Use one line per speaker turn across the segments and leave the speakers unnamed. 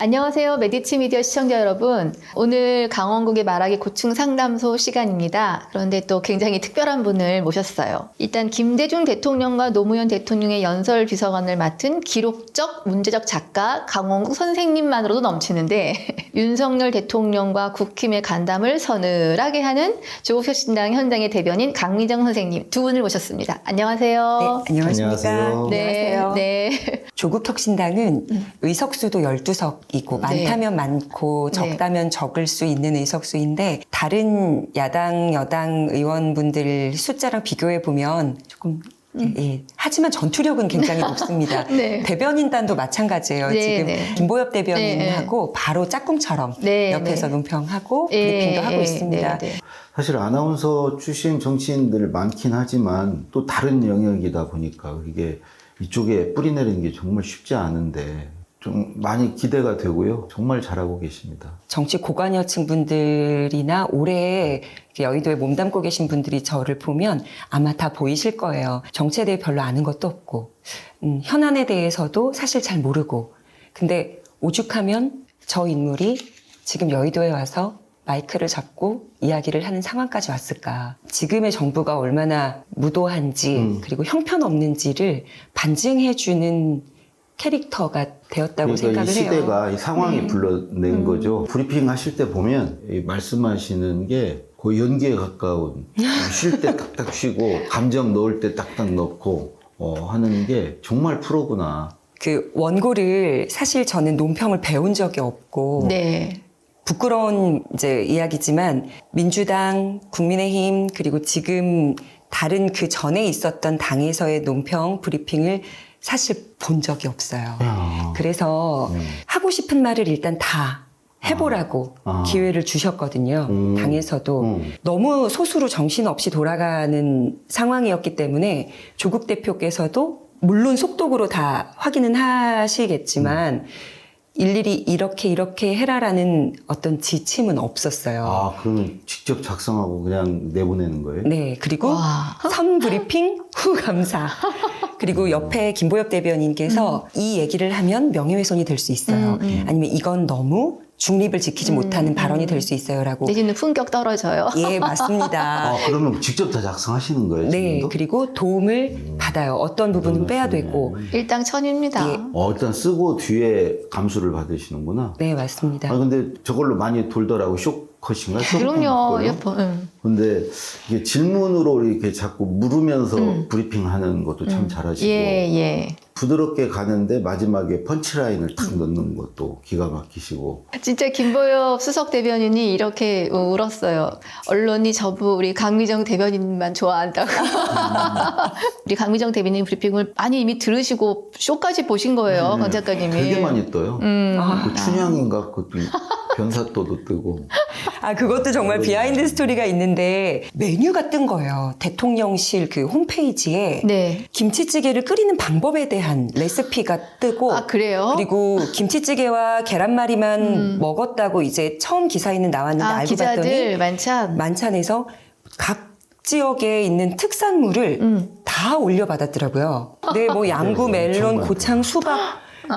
안녕하세요. 메디치 미디어 시청자 여러분. 오늘 강원국의 말하기 고충 상담소 시간입니다. 그런데 또 굉장히 특별한 분을 모셨어요. 일단 김대중 대통령과 노무현 대통령의 연설 비서관을 맡은 기록적, 문제적 작가 강원국 선생님만으로도 넘치는데 윤석열 대통령과 국힘의 간담을 서늘하게 하는 조국혁신당 현장의 대변인 강미정 선생님 두 분을 모셨습니다. 안녕하세요.
네, 안녕하십니까.
안녕하세요.
네,
안녕하세요.
네.
조국혁신당은 의석수도 12석이고 많다면 많고 적다면 적을 수 있는 의석수인데 다른 야당, 여당 의원분들 숫자랑 비교해 보면 조금 예, 하지만 전투력은 굉장히 높습니다.
네.
대변인단도 마찬가지예요.
네,
지금
네.
김보엽 대변인하고 바로 짝꿍처럼
네,
옆에서
네.
논평하고
네,
브리핑도 하고
네,
있습니다.
네, 네.
사실 아나운서 출신 정치인들 많긴 하지만 또 다른 영역이다 보니까 이게 이쪽에 뿌리 내리는 게 정말 쉽지 않은데 좀 많이 기대가 되고요. 정말 잘하고 계십니다.
정치 고관여층 분들이나 올해 여의도에 몸담고 계신 분들이 저를 보면 아마 다 보이실 거예요. 정치에 대해 별로 아는 것도 없고 현안에 대해서도 사실 잘 모르고 근데 오죽하면 저 인물이 지금 여의도에 와서 마이크를 잡고 이야기를 하는 상황까지 왔을까. 지금의 정부가 얼마나 무도한지 그리고 형편없는지를 반증해주는 캐릭터가 되었다고
그러니까
생각을
이 시대가
해요.
이 상황이 불러낸 거죠. 브리핑 하실 때 보면 이 말씀하시는 게 거의 연기에 가까운 쉴 때 딱딱 쉬고 감정 넣을 때 딱딱 넣고 하는 게 정말 프로구나.
그 원고를 사실 저는 논평을 배운 적이 없고
네.
부끄러운 이제 이야기지만 민주당, 국민의힘 그리고 지금 다른 그 전에 있었던 당에서의 논평 브리핑을 사실 본 적이 없어요. 그래서 하고 싶은 말을 일단 다 해보라고 기회를 주셨거든요. 당에서도 너무 소수로 정신없이 돌아가는 상황이었기 때문에 조국 대표께서도 물론 속독으로 다 확인은 하시겠지만 일일이 이렇게 해라라는 어떤 지침은 없었어요.
아, 그러면 직접 작성하고 그냥 내보내는 거예요?
네, 그리고
와.
선 브리핑 후 감사. 그리고 옆에 김보엽 대변인께서 이 얘기를 하면 명예훼손이 될 수 있어요. 아니면 이건 너무 중립을 지키지 못하는 발언이 될 수 있어요라고.
내지는 품격 떨어져요.
예, 맞습니다.
아, 그러면 직접 다 작성하시는 거예요?
네,
지금도?
그리고 도움을 받아요. 어떤 부분은 빼야 되고.
일당천입니다.
예.
일단 쓰고 뒤에 감수를 받으시는구나.
네, 맞습니다.
아, 근데 저걸로 많이 돌더라고. 쇼컷인가?
그럼요.
쇼컷
예뻐. 응.
근데 이게 질문으로 이렇게 자꾸 물으면서 브리핑 하는 것도 참 잘하시고.
예.
부드럽게 가는데 마지막에 펀치라인을 탁 넣는 것도 기가 막히시고.
진짜 김보엽 수석 대변인이 이렇게 울었어요. 언론이 우리 강미정 대변인만 좋아한다고. 우리 강미정 대변인 브리핑을 많이 이미 들으시고 쇼까지 보신 거예요, 강 작가님이.
되게 많이 떠요.
아.
그 춘향인가 그것도 변사또도 뜨고.
아, 그것도 정말 비하인드 스토리가 있는데 메뉴가 뜬 거예요. 대통령실 그 홈페이지에
네.
김치찌개를 끓이는 방법에 대한 레시피가 뜨고
아, 그래요?
그리고 김치찌개와 계란말이만 먹었다고 이제 처음 기사에는 나왔는데 알고
기자들
봤더니 만찬에서 각 지역에 있는 특산물을 다 올려받았더라고요. 네, 뭐 양구, 멜론,
정말.
고창, 수박.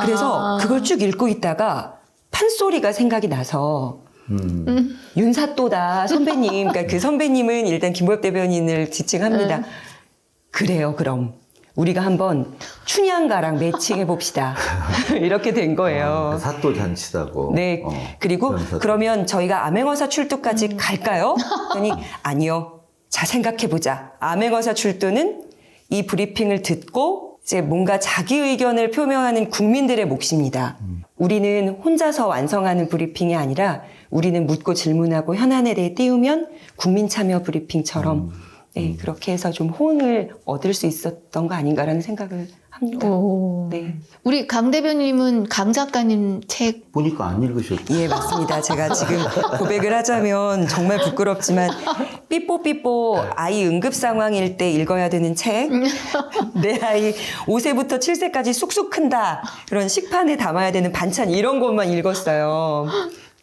그래서 그걸 쭉 읽고 있다가 판소리가 생각이 나서 윤사또다 선배님. 그러니까 그 선배님은 일단 김보엽 대변인을 지칭합니다. 그래요, 그럼. 우리가 한번 춘향가랑 매칭해 봅시다. 이렇게 된 거예요.
사또 잔치다고.
네. 그리고
변사또.
그러면 저희가 암행어사 출두까지 갈까요? 그러니 아니요. 자, 생각해보자. 암행어사 출두는 이 브리핑을 듣고 이제 뭔가 자기 의견을 표명하는 국민들의 몫입니다. 우리는 혼자서 완성하는 브리핑이 아니라 우리는 묻고 질문하고 현안에 대해 띄우면 국민 참여 브리핑처럼 네, 그렇게 해서 좀 호응을 얻을 수 있었던 거 아닌가라는 생각을 합니다.
오.
네.
우리 강 대변인은 강 작가님 책
보니까 안 읽으셨죠?
예, 맞습니다. 제가 지금 고백을 하자면 정말 부끄럽지만 삐뽀삐뽀 아이 응급 상황일 때 읽어야 되는 책. 내 아이 5세부터 7세까지 쑥쑥 큰다. 그런 식판에 담아야 되는 반찬 이런 것만 읽었어요.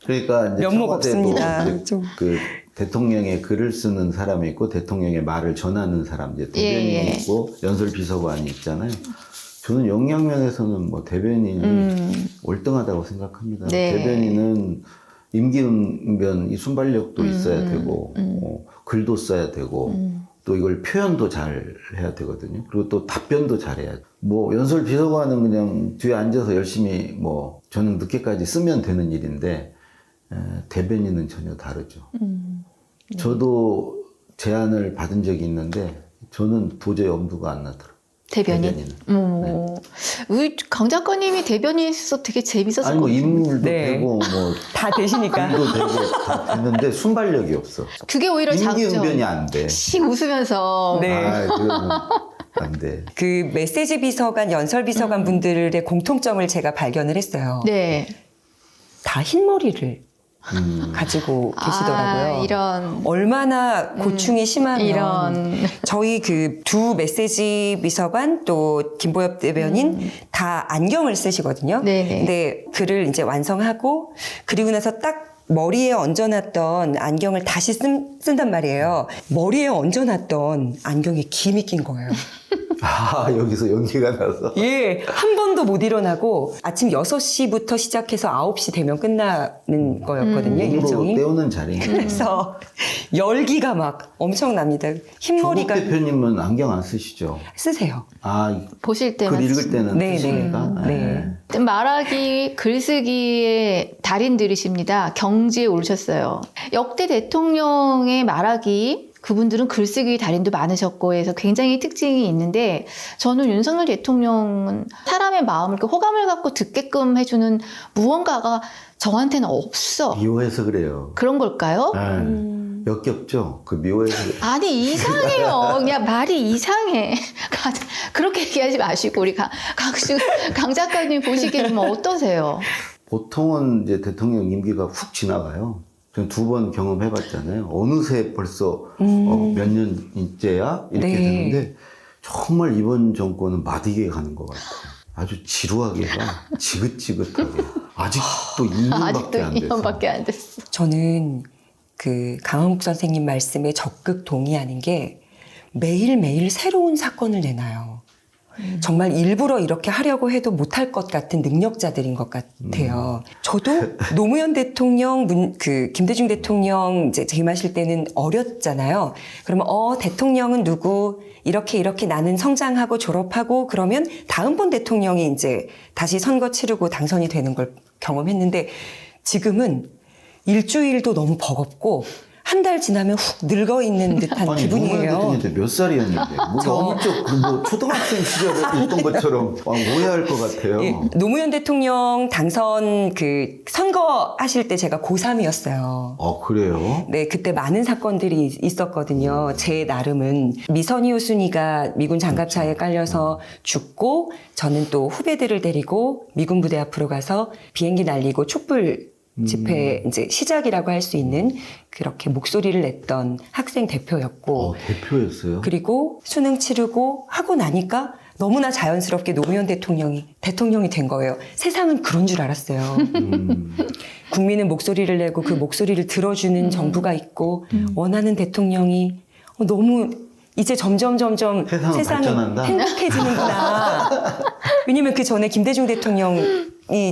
그러니까 이제
면목
청와대도
없습니다.
이제
좀.
그 대통령의 글을 쓰는 사람이 있고 대통령의 말을 전하는 사람, 이제 대변인이
예.
있고 연설 비서관이 있잖아요. 저는 역량면에서는 뭐 대변인이 월등하다고 생각합니다.
네.
대변인은 임기응변 이 순발력도 있어야 되고 글도 써야 되고 또 이걸 표현도 잘 해야 되거든요. 그리고 또 답변도 잘해야 돼. 뭐 연설 비서관은 그냥 뒤에 앉아서 열심히 뭐 저는 늦게까지 쓰면 되는 일인데 대변인은 전혀 다르죠. 저도 제안을 받은 적이 있는데 저는 도저히 엄두가 안 나더라고요.
대변인. 우리 강 작가님이 대변인에서 되게 재밌었을
아니 뭐
것 같아요.
인물도
네.
되고 뭐
다 되시니까.
글도 되고 다 됐는데 순발력이 없어.
그게 오히려 장점.
임기응변이 안 돼.
씩 웃으면서.
네.
아, 그거는 안 돼.
그 메시지 비서관, 연설 비서관 분들의 공통점을 제가 발견을 했어요.
네.
다 흰머리를 가지고 계시더라고요.
아, 이런.
얼마나 고충이 심하면
이런.
저희 그 두 메시지 비서관 또 김보엽 대변인 다 안경을 쓰시거든요.
네네.
근데 글을 이제 완성하고 그리고 나서 딱 머리에 얹어놨던 안경을 다시 쓴단 말이에요. 머리에 얹어놨던 안경에 김이 낀 거예요.
아, 여기서 연기가 나서.
예, 한 번도 못 일어나고 아침 6시부터 시작해서 9시 되면 끝나는 거였거든요,
몸으로
일정이.
때우는 자리인데.
그래서 열기가 막 엄청납니다.
조국
흰머리가
대표님은 안경 안 쓰시죠?
쓰세요.
아,
보실 때만.
글 읽을 때는
네,
쓰십니까?
네.
말하기, 글쓰기의 달인들이십니다. 경지에 오르셨어요. 역대 대통령의 말하기, 그분들은 글쓰기 달인도 많으셨고 해서 굉장히 특징이 있는데 저는 윤석열 대통령은 사람의 마음을 호감을 갖고 듣게끔 해주는 무언가가 저한테는 없어.
미워해서 그래요.
그런 걸까요?
아, 역겹죠? 그 미워해서.
아니 이상해요. 그냥 말이 이상해. 그렇게 얘기하지 마시고 우리 강 작가님 보시기에는 어떠세요?
보통은 이제 대통령 임기가 훅 지나가요. 저는 2번 경험해봤잖아요. 어느새 벌써 몇 년째야? 이렇게
네.
되는데 정말 이번 정권은 마디게 가는 것 같아요. 아주 지루하게 가. 지긋지긋하게. 아직도 2년밖에 안 됐어.
2년밖에 안 됐어.
저는 그 강원국 선생님 말씀에 적극 동의하는 게 매일매일 새로운 사건을 내놔요. 정말 일부러 이렇게 하려고 해도 못할 것 같은 능력자들인 것 같아요. 저도 노무현 대통령, 김대중 대통령 이제 재임하실 때는 어렸잖아요. 그러면 대통령은 누구 이렇게 나는 성장하고 졸업하고 그러면 다음번 대통령이 이제 다시 선거 치르고 당선이 되는 걸 경험했는데 지금은 일주일도 너무 버겁고 한 달 지나면 훅 늙어 있는 듯한
아니,
기분이에요.
노무현 대통령 때 몇 살이었는데? 뭐 엄청 뭐 초등학생 시절에 있던 것처럼 오해할 것 같아요.
예, 노무현 대통령 당선 그 선거하실 때 제가 고3이었어요.
그래요?
네, 그때 많은 사건들이 있었거든요. 제 나름은 미선희 호순이가 미군 장갑차에 깔려서 죽고 저는 또 후배들을 데리고 미군 부대 앞으로 가서 비행기 날리고 촛불 집회 이제 시작이라고 할 수 있는 그렇게 목소리를 냈던 학생 대표였고
대표였어요?
그리고 수능 치르고 하고 나니까 너무나 자연스럽게 노무현 대통령이 된 거예요. 세상은 그런 줄 알았어요. 국민은 목소리를 내고 그 목소리를 들어주는 정부가 있고 원하는 대통령이 너무 이제 점점 세상이
발전한다?
행복해지는구나. 왜냐면 그 전에 김대중 대통령이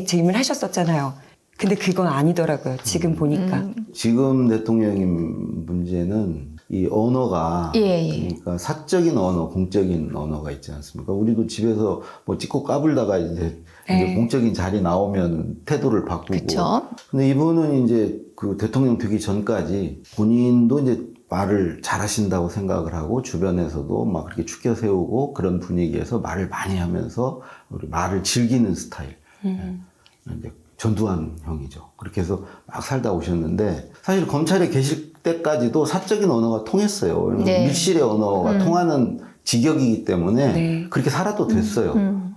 재임을 하셨었잖아요. 근데 그건 아니더라고요. 지금 보니까.
지금 대통령님 문제는 이 언어가 그러니까 사적인 언어, 공적인 언어가 있지 않습니까? 우리도 집에서 뭐 찍고 까불다가 이제 공적인 자리 나오면 태도를 바꾸고.
그쵸?
근데 이분은 이제 그 대통령 되기 전까지 본인도 이제 말을 잘하신다고 생각을 하고 주변에서도 막 그렇게 축켜 세우고 그런 분위기에서 말을 많이 하면서 우리 말을 즐기는 스타일. 이제 전두환 형이죠. 그렇게 해서 막 살다 오셨는데 사실 검찰에 계실 때까지도 사적인 언어가 통했어요.
네.
밀실의 언어가 통하는 직역이기 때문에 그렇게 살아도 됐어요.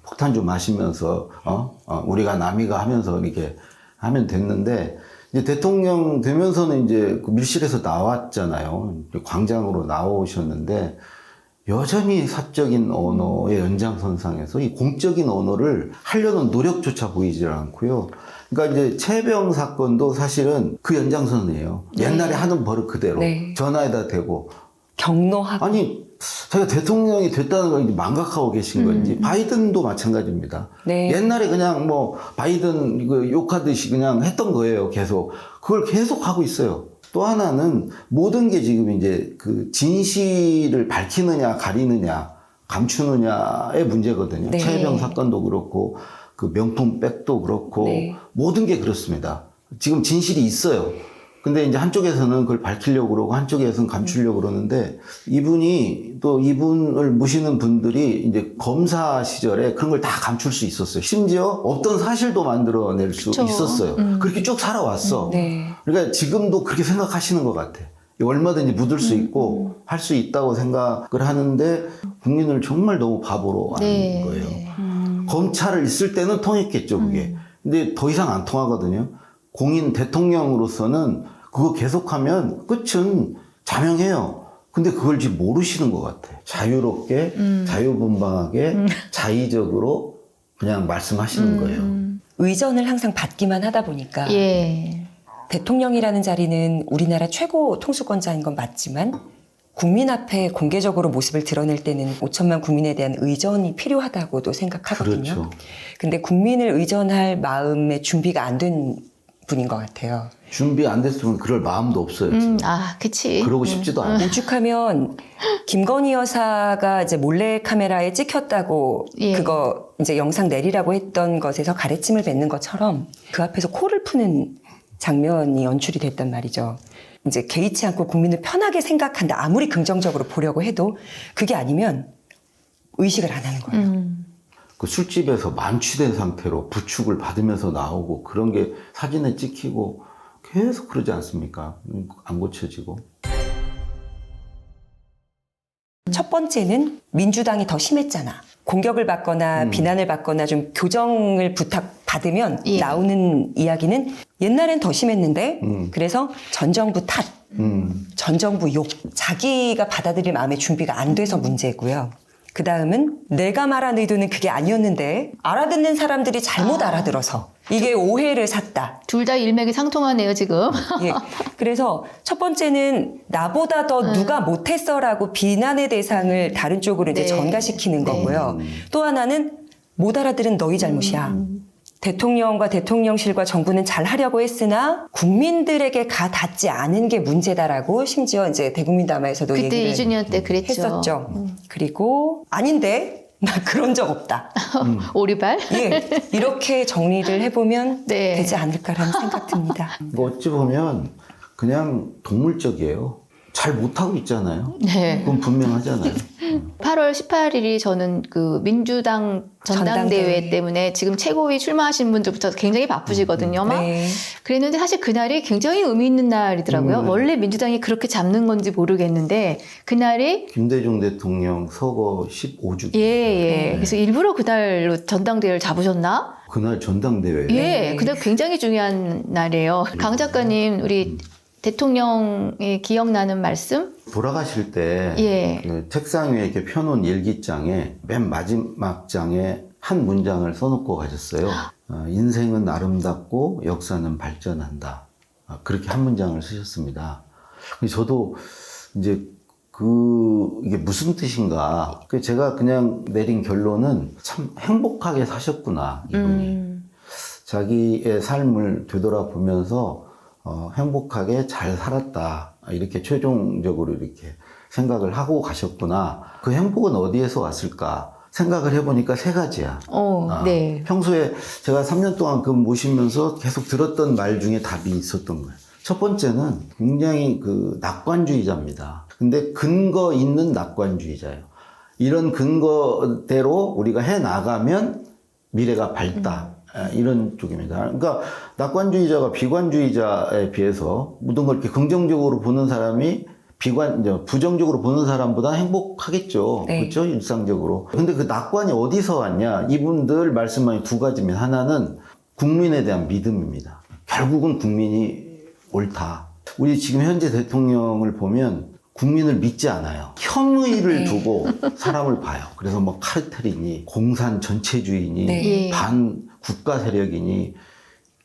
폭탄 좀 마시면서 우리가 남이가 하면서 이렇게 하면 됐는데 이제 대통령 되면서는 이제 그 밀실에서 나왔잖아요. 광장으로 나오셨는데 여전히 사적인 언어의 연장선상에서 이 공적인 언어를 하려는 노력조차 보이질 않고요. 그러니까 이제 최병 사건도 사실은 그 연장선이에요. 옛날에 하는 버릇 그대로 전화에다 대고
격노하고.
아니, 자기가 대통령이 됐다는 걸 이제 망각하고 계신 건지, 바이든도 마찬가지입니다.
네.
옛날에 그냥 뭐, 바이든 이거 욕하듯이 그냥 했던 거예요, 계속. 그걸 계속 하고 있어요. 또 하나는 모든 게 지금 이제 그 진실을 밝히느냐, 가리느냐, 감추느냐의 문제거든요.
네.
최혜병 사건도 그렇고, 그 명품 백도 그렇고,
네.
모든 게 그렇습니다. 지금 진실이 있어요. 근데 이제 한쪽에서는 그걸 밝히려고 그러고 한쪽에서는 감추려고 그러는데 이분이 또 이분을 모시는 분들이 이제 검사 시절에 그런 걸 다 감출 수 있었어요. 심지어 없던 사실도 만들어낼 수
그쵸.
있었어요. 그렇게 쭉 살아왔어.
네.
그러니까 지금도 그렇게 생각하시는 것 같아. 얼마든지 묻을 수 있고 할 수 있다고 생각을 하는데 국민을 정말 너무 바보로 하는
네.
거예요.
네.
검찰을 있을 때는 통했겠죠, 그게. 근데 더 이상 안 통하거든요. 공인 대통령으로서는 그거 계속하면 끝은 자명해요. 근데 그걸 지금 모르시는 것 같아. 자유롭게, 자유분방하게, 자의적으로 그냥 말씀하시는 거예요.
의전을 항상 받기만 하다 보니까
예.
대통령이라는 자리는 우리나라 최고 통수권자인 건 맞지만 국민 앞에 공개적으로 모습을 드러낼 때는 5천만 국민에 대한 의전이 필요하다고도 생각하거든요.
그렇죠.
근데 국민을 의전할 마음의 준비가 안 된 분인 것 같아요.
준비 안 됐으면 그럴 마음도 없어요. 지금.
그치.
그러고 싶지도 않아요.
오죽하면 김건희 여사가 이제 몰래 카메라에 찍혔다고
예.
그거 이제 영상 내리라고 했던 것에서 가래침을 뱉는 것처럼 그 앞에서 코를 푸는 장면이 연출이 됐단 말이죠. 이제 개의치 않고 국민을 편하게 생각한다. 아무리 긍정적으로 보려고 해도 그게 아니면 의식을 안 하는 거예요.
그 술집에서 만취된 상태로 부축을 받으면서 나오고 그런 게 사진에 찍히고 계속 그러지 않습니까? 안 고쳐지고.
첫 번째는 민주당이 더 심했잖아. 공격을 받거나 비난을 받거나 좀 교정을 부탁받으면
예.
나오는 이야기는 옛날엔 더 심했는데 그래서 전 정부 탓, 전 정부 욕, 자기가 받아들일 마음의 준비가 안 돼서 문제고요. 그 다음은 내가 말한 의도는 그게 아니었는데 알아듣는 사람들이 잘못 알아들어서 이게 오해를 샀다.
둘 다 일맥이 상통하네요, 지금.
예. 그래서 첫 번째는 나보다 더 누가 못했어라고 비난의 대상을 다른 쪽으로 이제
네.
전가시키는
네.
거고요. 또 하나는 못 알아들은 너희 잘못이야. 대통령과 대통령실과 정부는 잘 하려고 했으나 국민들에게 가 닿지 않은 게 문제다라고 심지어 이제 대국민 담화에서도
그때
얘기를
2주년 때 그랬죠.
했었죠. 그리고 아닌데 나 그런 적 없다.
오리발?
예, 이렇게 정리를 해보면
네.
되지 않을까라는 생각 듭니다.
뭐 어찌 보면 그냥 동물적이에요. 잘 못하고 있잖아요.
네.
그건 분명하잖아요.
8월 18일이 저는 그 민주당 전당대회
전당대회.
때문에 지금 최고위 출마하신 분들부터 굉장히 바쁘시거든요. 막
네.
그랬는데 사실 그날이 굉장히 의미 있는 날이더라고요. 원래 민주당이 그렇게 잡는 건지 모르겠는데 그날이
김대중 대통령 서거 15주기.
예. 그래서 일부러 그날로 전당대회를 잡으셨나?
그날 전당대회.
예. 그날 굉장히 중요한 날이에요. 강 작가님, 우리 대통령의 기억나는 말씀?
돌아가실 때
예.
그 책상 위에 이렇게 펴놓은 일기장에 맨 마지막 장에 한 문장을 써놓고 가셨어요. 인생은 아름답고 역사는 발전한다. 그렇게 한 문장을 쓰셨습니다. 저도 이제 이게 무슨 뜻인가. 제가 그냥 내린 결론은 참 행복하게 사셨구나, 이분이. 자기의 삶을 되돌아보면서 행복하게 잘 살았다. 이렇게 최종적으로 이렇게 생각을 하고 가셨구나. 그 행복은 어디에서 왔을까? 생각을 해보니까 세 가지야.
네.
평소에 제가 3년 동안 그 모시면서 계속 들었던 말 중에 답이 있었던 거예요. 첫 번째는 굉장히 그 낙관주의자입니다. 근데 근거 있는 낙관주의자예요. 이런 근거대로 우리가 해 나가면 미래가 밝다. 이런 쪽입니다. 그러니까 낙관주의자가 비관주의자에 비해서 모든 걸 이렇게 긍정적으로 보는 사람이 부정적으로 보는 사람보다 행복하겠죠.
네.
그렇죠? 일상적으로. 근데 그 낙관이 어디서 왔냐? 이분들 말씀만이 두 가지입니다. 하나는 국민에 대한 믿음입니다. 결국은 국민이 옳다. 우리 지금 현재 대통령을 보면 국민을 믿지 않아요. 혐의를 두고 사람을 봐요. 그래서 뭐 카르텔이니 공산 전체주의니
네.
예.
반 국가 세력이니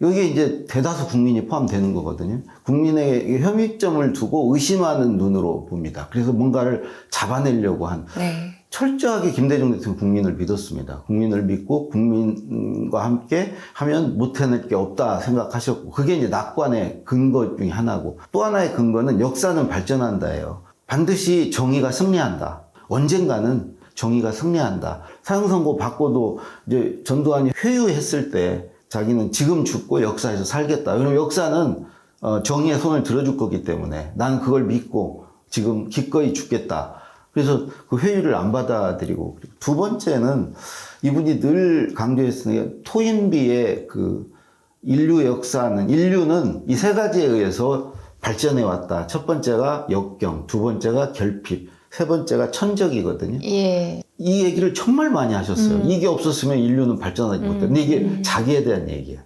여기에 이제 대다수 국민이 포함되는 거거든요. 국민의 혐의점을 두고 의심하는 눈으로 봅니다. 그래서 뭔가를 잡아내려고 한
네.
철저하게 김대중 대통령 국민을 믿었습니다. 국민을 믿고 국민과 함께 하면 못 해낼 게 없다 생각하셨고, 그게 이제 낙관의 근거 중에 하나고, 또 하나의 근거는 역사는 발전한다예요. 반드시 정의가 승리한다. 언젠가는 정의가 승리한다. 사형선고 받고도 이제 전두환이 회유했을 때 자기는 지금 죽고 역사에서 살겠다. 왜냐면 역사는 정의의 손을 들어줄 거기 때문에 나는 그걸 믿고 지금 기꺼이 죽겠다. 그래서 그 회유를 안 받아들이고, 두 번째는 이분이 늘 강조했으니까 토인비의 그 인류 역사는, 인류는 이 세 가지에 의해서 발전해 왔다. 첫 번째가 역경, 두 번째가 결핍, 세 번째가 천적이거든요.
예.
이 얘기를 정말 많이 하셨어요. 이게 없었으면 인류는 발전하지 못해. 근데 이게 자기에 대한 얘기야.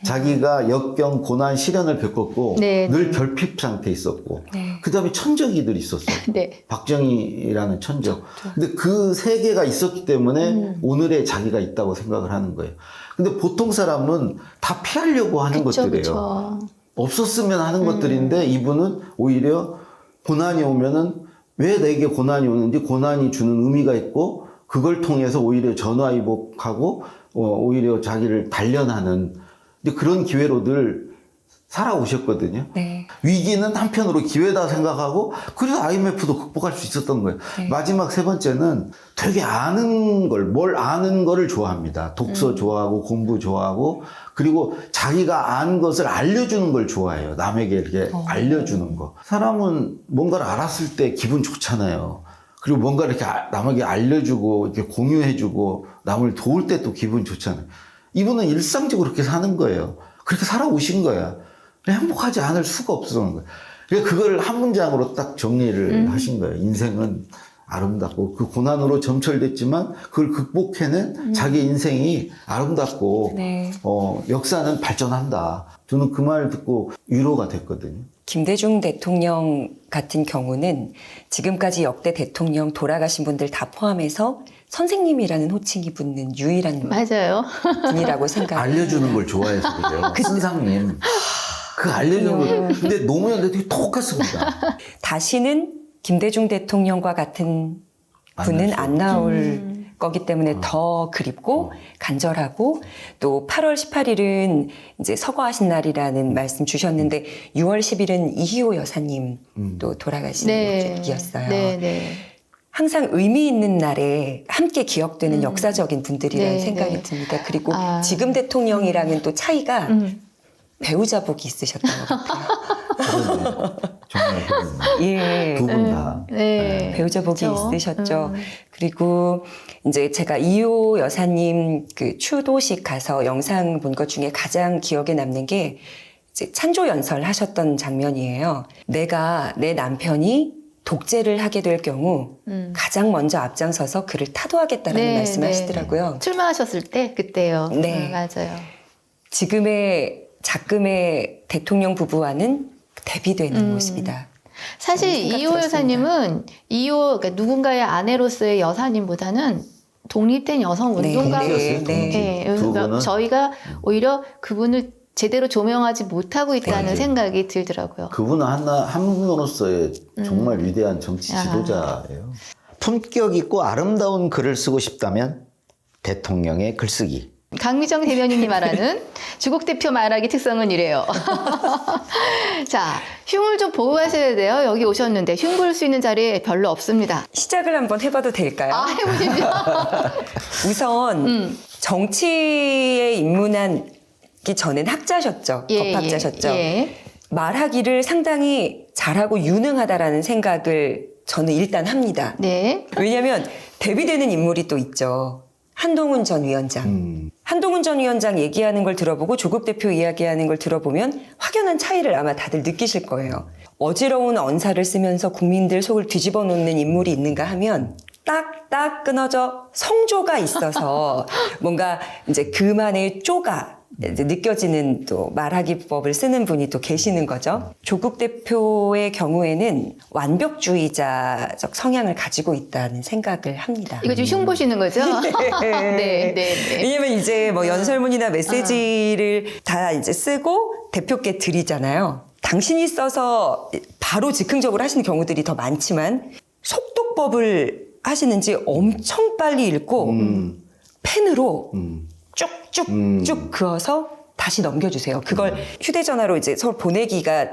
자기가 역경, 고난, 시련을 겪었고
네,
늘 결핍 상태에 있었고
네.
그 다음에 천적이들이 있었어요.
네.
박정희라는 천적. 근데 그 세 개가 있었기 때문에 오늘의 자기가 있다고 생각을 하는 거예요. 근데 보통 사람은 다 피하려고 하는
그쵸,
것들이에요.
그쵸.
없었으면 하는 것들인데 이분은 오히려 고난이 오면은 왜 내게 고난이 오는지, 고난이 주는 의미가 있고 그걸 통해서 오히려 전화위복하고 오히려 자기를 단련하는 그런 기회로 늘 살아오셨거든요.
네.
위기는 한편으로 기회다 생각하고 그래서 IMF도 극복할 수 있었던 거예요.
네.
마지막 세 번째는 되게 아는 걸, 뭘 아는 거를 좋아합니다. 독서 좋아하고 공부 좋아하고 그리고 자기가 아는 것을 알려주는 걸 좋아해요. 남에게 이렇게 알려주는 거. 사람은 뭔가를 알았을 때 기분 좋잖아요. 그리고 뭔가 이렇게 남에게 알려주고 이렇게 공유해주고 남을 도울 때 또 기분 좋잖아요. 이분은 일상적으로 그렇게 사는 거예요. 그렇게 살아오신 거야. 행복하지 않을 수가 없었던 거예요. 그러니까 그걸 한 문장으로 딱 정리를 하신 거예요. 인생은 아름답고 그 고난으로 점철됐지만 그걸 극복해낸 자기 인생이 아름답고
네.
역사는 발전한다. 저는 그 말 듣고 위로가 됐거든요.
김대중 대통령 같은 경우는 지금까지 역대 대통령 돌아가신 분들 다 포함해서 선생님이라는 호칭이 붙는 유일한
맞아요.
분이라고 생각해요.
알려주는 걸 좋아해서 그래요. 선상님. 그 알려주는 걸. 근데 노무현 대통령이 똑같습니다.
다시는 김대중 대통령과 같은 분은 안 나올 거기 때문에 더 그립고 간절하고, 또 8월 18일은 이제 서거하신 날이라는 말씀 주셨는데 6월 10일은 이희호 여사님 또 돌아가신 날이었어요.
네, 네.
항상 의미 있는 날에 함께 기억되는 역사적인 분들이라는
네,
생각이
네.
듭니다. 그리고
아.
지금 대통령이랑은 또 차이가 배우자복이 있으셨던 것 같아요.
그러네. 정말 그러네.
예.
두 분 다.
네.
배우자복이
그렇죠.
있으셨죠. 그리고 이제 제가 이호 여사님 그 추도식 가서 영상 본 것 중에 가장 기억에 남는 게 이제 찬조 연설 하셨던 장면이에요. 내가 내 남편이 독재를 하게 될 경우 가장 먼저 앞장서서 그를 타도하겠다라는
네,
말씀하시더라고요.
네. 출마하셨을 때 그때요.
네.
맞아요.
지금의 작금의 대통령 부부와는 대비되는 모습이다.
사실
저는 생각
이호
들었습니다.
여사님은 그러니까 누군가의 아내로서의 여사님보다는 독립된 여성 운동가.
네,
네.
네.
두
그러니까
분은
저희가 오히려 그분을 제대로 조명하지 못하고 있다는
맞아요.
생각이 들더라고요.
그분은 한 분으로서의 정말 위대한 정치
야.
지도자예요.
품격 있고 아름다운 글을 쓰고 싶다면 대통령의 글쓰기.
강미정 대변인이 말하는 주국 대표 말하기 특성은 이래요. 자, 흉을 좀 보호하셔야 돼요. 여기 오셨는데 흉 볼 수 있는 자리에 별로 없습니다.
시작을 한번 해봐도 될까요?
아, 해보십시오.
우선 정치에 입문하기 전엔 학자셨죠. 법학자셨죠.
예.
말하기를 상당히 잘하고 유능하다라는 생각을 저는 일단 합니다.
네.
왜냐하면 대비되는 인물이 또 있죠. 한동훈 전 위원장. 한동훈 전 위원장 얘기하는 걸 들어보고 조국 대표 이야기하는 걸 들어보면 확연한 차이를 아마 다들 느끼실 거예요. 어지러운 언사를 쓰면서 국민들 속을 뒤집어 놓는 인물이 있는가 하면 딱딱 끊어져 성조가 있어서 뭔가 이제 그만의 쪼가 이제 느껴지는 또 말하기법을 쓰는 분이 또 계시는 거죠. 조국 대표의 경우에는 완벽주의자적 성향을 가지고 있다는 생각을 합니다.
이거 지금 흉보시는 거죠? 네, 네, 네.
왜냐면 이제 뭐 연설문이나 메시지를 다 이제 쓰고 대표께 드리잖아요. 당신이 써서 바로 즉흥적으로 하시는 경우들이 더 많지만 속독법을 하시는지 엄청 빨리 읽고 펜으로 쭉쭉쭉 그어서 다시 넘겨주세요. 그걸 휴대전화로 이제 서로 보내기가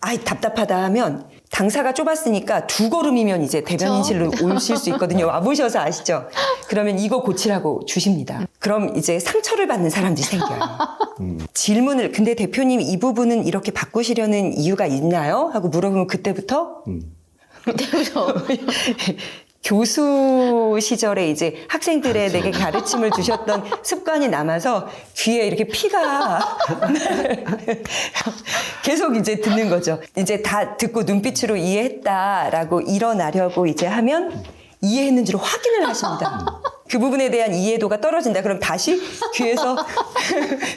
아이 답답하다 하면 당사가 좁았으니까 2걸음이면 이제 대변인실로 오실 수 있거든요. 와보셔서 아시죠? 그러면 이거 고치라고 주십니다. 그럼 이제 상처를 받는 사람들이 생겨요. 질문을 근데 대표님 이 부분은 이렇게 바꾸시려는 이유가 있나요? 하고 물어보면 그때부터 교수 시절에 이제 학생들에게 가르침을 주셨던 습관이 남아서 귀에 이렇게 피가 계속 이제 듣는 거죠. 이제 다 듣고 눈빛으로 이해했다라고 일어나려고 이제 하면 이해했는지를 확인을 하십니다. 그 부분에 대한 이해도가 떨어진다. 그럼 다시 귀에서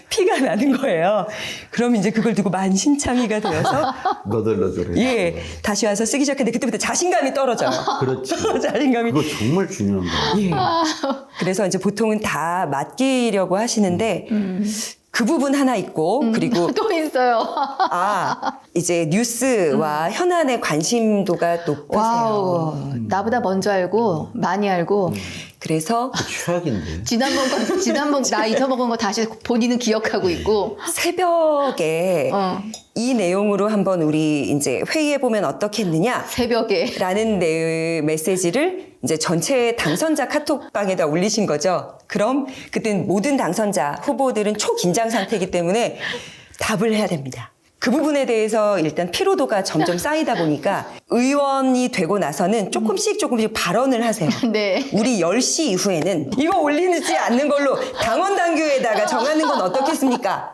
피가 나는 거예요. 그럼 이제 그걸 두고 만신창이가 되어서
너덜너덜해.
예, 다시 와서 쓰기 시작했는데 그때부터 자신감이 떨어져요.
그렇지.
자신감이.
그거 정말 중요한 거야.
예. 그래서 이제 보통은 다 맡기려고 하시는데 그 부분 하나 있고 그리고
또 있어요.
이제 뉴스와 현안에 관심도가 높으세요.
와우. 나보다 먼저 알고, 많이 알고,
그래서
최악인데.
지난번 나 잊어먹은 거 다시 본인은 기억하고 있고,
새벽에 이 내용으로 한번 우리 이제 회의해보면 어떻겠느냐?
새벽에.
라는 메시지를 이제 전체 당선자 카톡방에다 올리신 거죠. 그럼 그땐 모든 당선자 후보들은 초긴장 상태이기 때문에 답을 해야 됩니다. 그 부분에 대해서 일단 피로도가 점점 쌓이다 보니까 의원이 되고 나서는 조금씩 발언을 하세요.
네.
우리 10시 이후에는 이거 올리지 않는 걸로 당원 당규에다가 정하는 건 어떻겠습니까?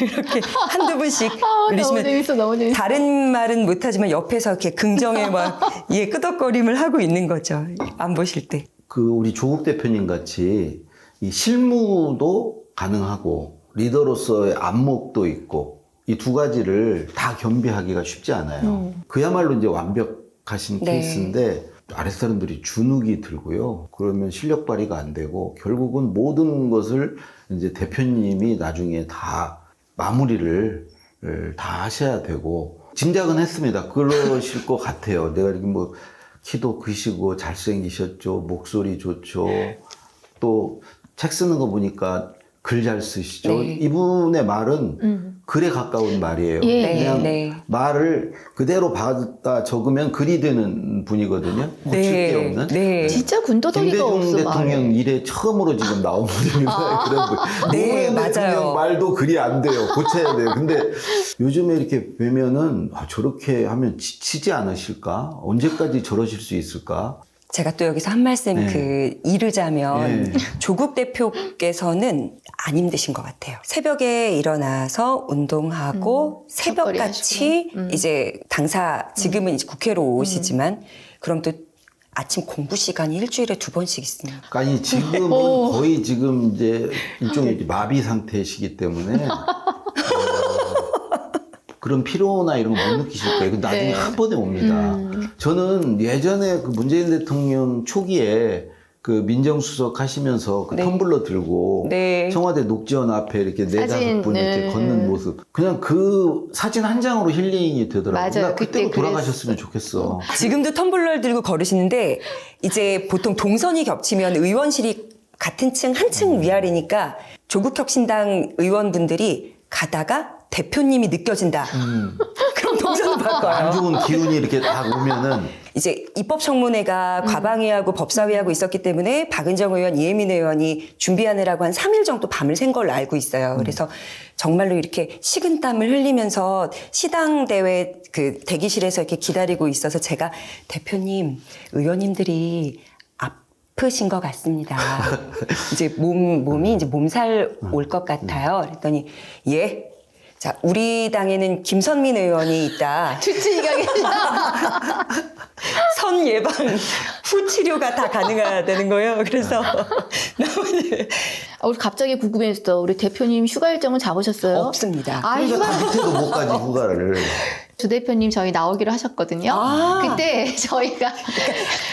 이렇게 한두 분씩 올리시면
너무 재밌어.
다른 말은 못하지만 옆에서 이렇게 긍정의 막 끄덕거림을 하고 있는 거죠. 안 보실 때.
그 우리 조국 대표님 같이 이 실무도 가능하고 리더로서의 안목도 있고 이 두 가지를 다 겸비하기가 쉽지 않아요. 그야말로 이제 완벽하신
네.
케이스인데 아랫사람들이 주눅이 들고요. 그러면 실력 발휘가 안 되고 결국은 모든 것을 이제 대표님이 나중에 다 마무리를 다 하셔야 되고 짐작은 했습니다. 그러실 것 같아요. 내가 이렇게 뭐 키도 크시고 잘생기셨죠. 목소리 좋죠. 또 책 쓰는 거 보니까 글 잘 쓰시죠.
네.
이분의 말은 글에 가까운 말이에요.
예.
그냥
네.
말을 그대로 받다 적으면 글이 되는 분이거든요. 고칠 게 없는.
네.
진짜 군더더기가
김대중
없어.
대통령
말에.
이래 처음으로 지금 나온 분입니다. 그런 분.
네,
노무현
맞아요.
대통령 말도 글이 안 돼요. 고쳐야 돼요. 근데 요즘에 이렇게 뵈면은 저렇게 하면 지치지 않으실까? 언제까지 저러실 수 있을까?
제가 또 여기서 한 말씀
네.
이르자면
네.
조국 대표께서는 안 힘드신 것 같아요. 새벽에 일어나서 운동하고 새벽같이 이제 당사 지금은 이제 국회로 오시지만 그럼 또 아침 공부 시간이 일주일에 2번씩 있습니다.
아니 지금은 거의 지금 이제 일종의 마비 상태시기 때문에 그런 피로나 이런 거 못 느끼실 거예요. 그 나중에
네.
한 번에 옵니다. 저는 예전에 그 문재인 대통령 초기에 그 민정수석 하시면서 그
네.
텀블러 들고
네.
청와대 녹지원 앞에 이렇게
사진,
4-5분 이렇게
네.
걷는 모습. 그냥 그 사진 한 장으로 힐링이 되더라고요.
맞아요.
나 그때로
그때
돌아가셨으면 좋겠어.
지금도 텀블러를 들고 걸으시는데 이제 보통 동선이 겹치면 의원실이 같은 층 한 층 위아래니까 조국혁신당 의원분들이 가다가 대표님이 느껴진다. 그럼 동선을 바꿔요.
안 좋은 기운이 이렇게 딱 오면은
이제 입법청문회가 과방위하고 법사위하고 있었기 때문에 박은정 의원, 이혜민 의원이 준비하느라고 한 3일 정도 밤을 샌 걸로 알고 있어요. 그래서 정말로 이렇게 식은땀을 흘리면서 시당대회 그 대기실에서 이렇게 기다리고 있어서 제가 대표님, 의원님들이 아프신 것 같습니다. 이제 몸이 이제 몸살 올 것 같아요. 그랬더니 예. 자, 우리 당에는 김선민 의원이 있다.
주치의가 계시다.
선 예방, 후 치료가 다 가능하다는 거예요. 그래서 나머지
우리 갑자기 궁금해졌어. 우리 대표님 휴가 일정은 잡으셨어요?
없습니다.
아,
그러니까
휴가
다 밑에도 못 가지 휴가를.
주 대표님 저희 나오기로 하셨거든요.
아.
그때 저희가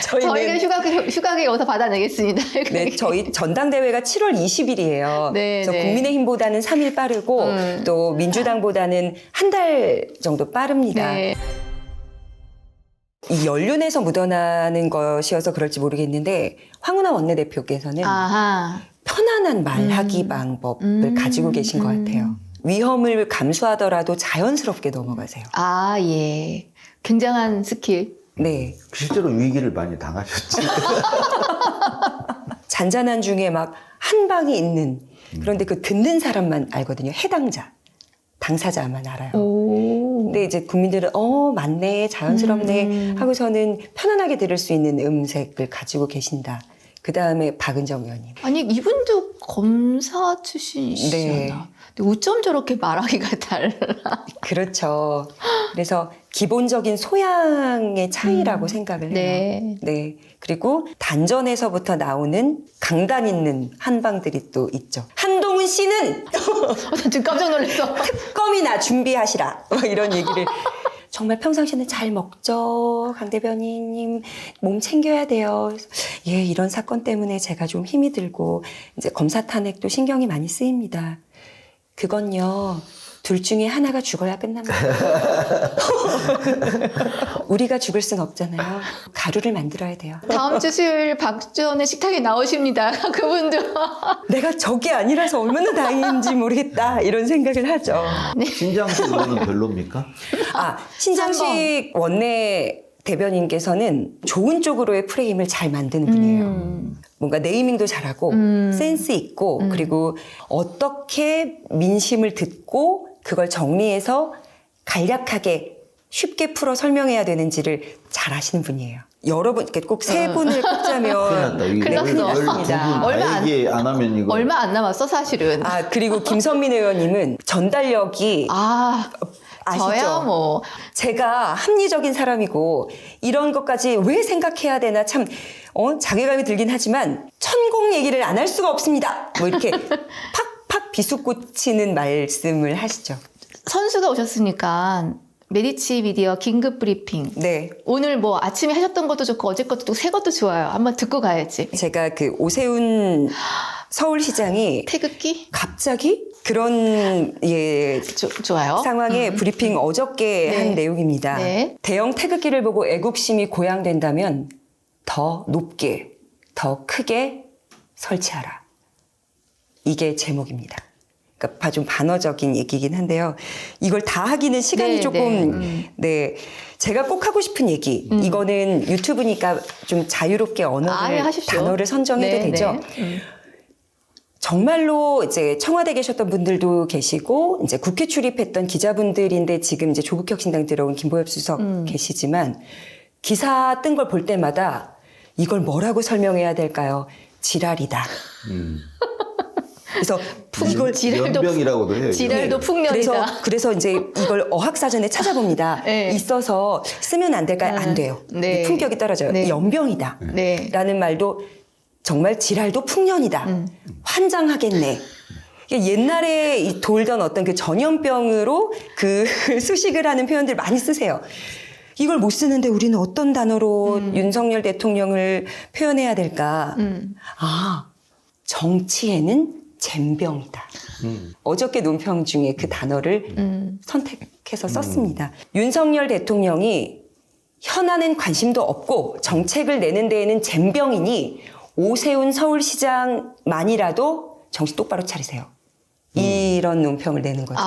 저희는
휴가계 여기서 받아내겠습니다.
네, 저희 전당대회가 7월 20일이에요.
네,
그래서
네.
국민의힘보다는 3일 빠르고 또 민주당보다는 한 달 정도 빠릅니다.
네.
이 연륜에서 묻어나는 것이어서 그럴지 모르겠는데 황운하 원내대표께서는
아하.
편안한 말하기 방법을 가지고 계신 것 같아요. 위험을 감수하더라도 자연스럽게 넘어가세요.
아, 예. 굉장한 스킬.
네.
실제로 위기를 많이 당하셨지.
잔잔한 중에 막 한 방이 있는 그런데 그 듣는 사람만 알거든요. 해당자. 당사자만 알아요.
오.
근데 이제 국민들은 맞네, 자연스럽네 하고서는 편안하게 들을 수 있는 음색을 가지고 계신다. 그 다음에 박은정 의원님.
아니, 이분도 검사 출신이시잖아.
네.
근데 어쩜 저렇게 말하기가 달라.
그렇죠. 그래서 기본적인 소양의 차이라고 생각을 해요.
네.
네. 그리고 단전에서부터 나오는 강단 있는 한방들이 또 있죠. 한동훈 씨는
나 지금 깜짝 놀랐어.
특검이나 준비하시라. 막 이런 얘기를. 정말 평상시에는 잘 먹죠. 강 대변인님 몸 챙겨야 돼요. 예, 이런 사건 때문에 제가 좀 힘이 들고 이제 검사 탄핵도 신경이 많이 쓰입니다. 그건요. 둘 중에 하나가 죽어야 끝납니다. 우리가 죽을 순 없잖아요. 가루를 만들어야 돼요.
다음 주 수요일 박지원의 식탁에 나오십니다. 그분도.
내가 저게 아니라서 얼마나 다행인지 모르겠다. 이런 생각을 하죠.
신장식 의원은 별로입니까?
신장식 원내 대변인께서는 좋은 쪽으로의 프레임을 잘 만드는 분이에요. 뭔가 네이밍도 잘하고 센스 있고 그리고 어떻게 민심을 듣고 그걸 정리해서 간략하게 쉽게 풀어 설명해야 되는지를 잘 아시는 분이에요. 여러분, 꼭 세 분을 꼽자면
큰일 났다.
큰일 났어.
맞습니다.
얼마
다
안-
얘기 안 하면 이거.
얼마 안 남았어, 사실은.
그리고 김선민 의원님은 전달력이 아시죠?
저야 뭐.
제가 합리적인 사람이고 이런 것까지 왜 생각해야 되나 참 자괴감이 들긴 하지만 천공 얘기를 안 할 수가 없습니다. 뭐 이렇게 팍팍 비수꽂히는 말씀을 하시죠.
선수가 오셨으니까 메디치 미디어 긴급 브리핑.
네.
오늘 뭐 아침에 하셨던 것도 좋고 어제 것도 좋고 새 것도 좋아요. 한번 듣고 가야지.
제가 그 오세훈 서울시장이
태극기?
갑자기 그런
좋아요.
상황에 브리핑 어저께
네.
한 내용입니다.
네.
대형 태극기를 보고 애국심이 고양된다면 더 높게, 더 크게 설치하라. 이게 제목입니다. 그러니까 좀 반어적인 얘기긴 한데요. 이걸 다 하기는 시간이
네,
조금 네. 제가 꼭 하고 싶은 얘기. 이거는 유튜브니까 좀 자유롭게 언어를
하십시오.
단어를 선정해도
네,
되죠.
네.
정말로 이제 청와대 계셨던 분들도 계시고 이제 국회 출입했던 기자분들인데 지금 이제 조국혁신당 들어온 김보엽 수석 계시지만 기사 뜬 걸 볼 때마다 이걸 뭐라고 설명해야 될까요? 지랄이다. 그래서 이걸
연병이라고도 해요.
지랄도 풍년이다.
그래서 이제 이걸 어학사전에 찾아봅니다.
네.
있어서 쓰면 안 될까요? 안 돼요.
네.
품격이 떨어져요.
네.
연병이다.
네.
라는 말도 정말 지랄도 풍년이다. 환장하겠네. 옛날에 돌던 어떤 그 전염병으로 그 수식을 하는 표현들 많이 쓰세요. 이걸 못 쓰는데 우리는 어떤 단어로 윤석열 대통령을 표현해야 될까? 정치에는 잼병이다. 어저께 논평 중에 그 단어를 선택해서 썼습니다. 윤석열 대통령이 현안엔 관심도 없고 정책을 내는 데에는 잼병이니 오세훈 서울시장만이라도 정신 똑바로 차리세요. 이런 논평을 내는 거죠.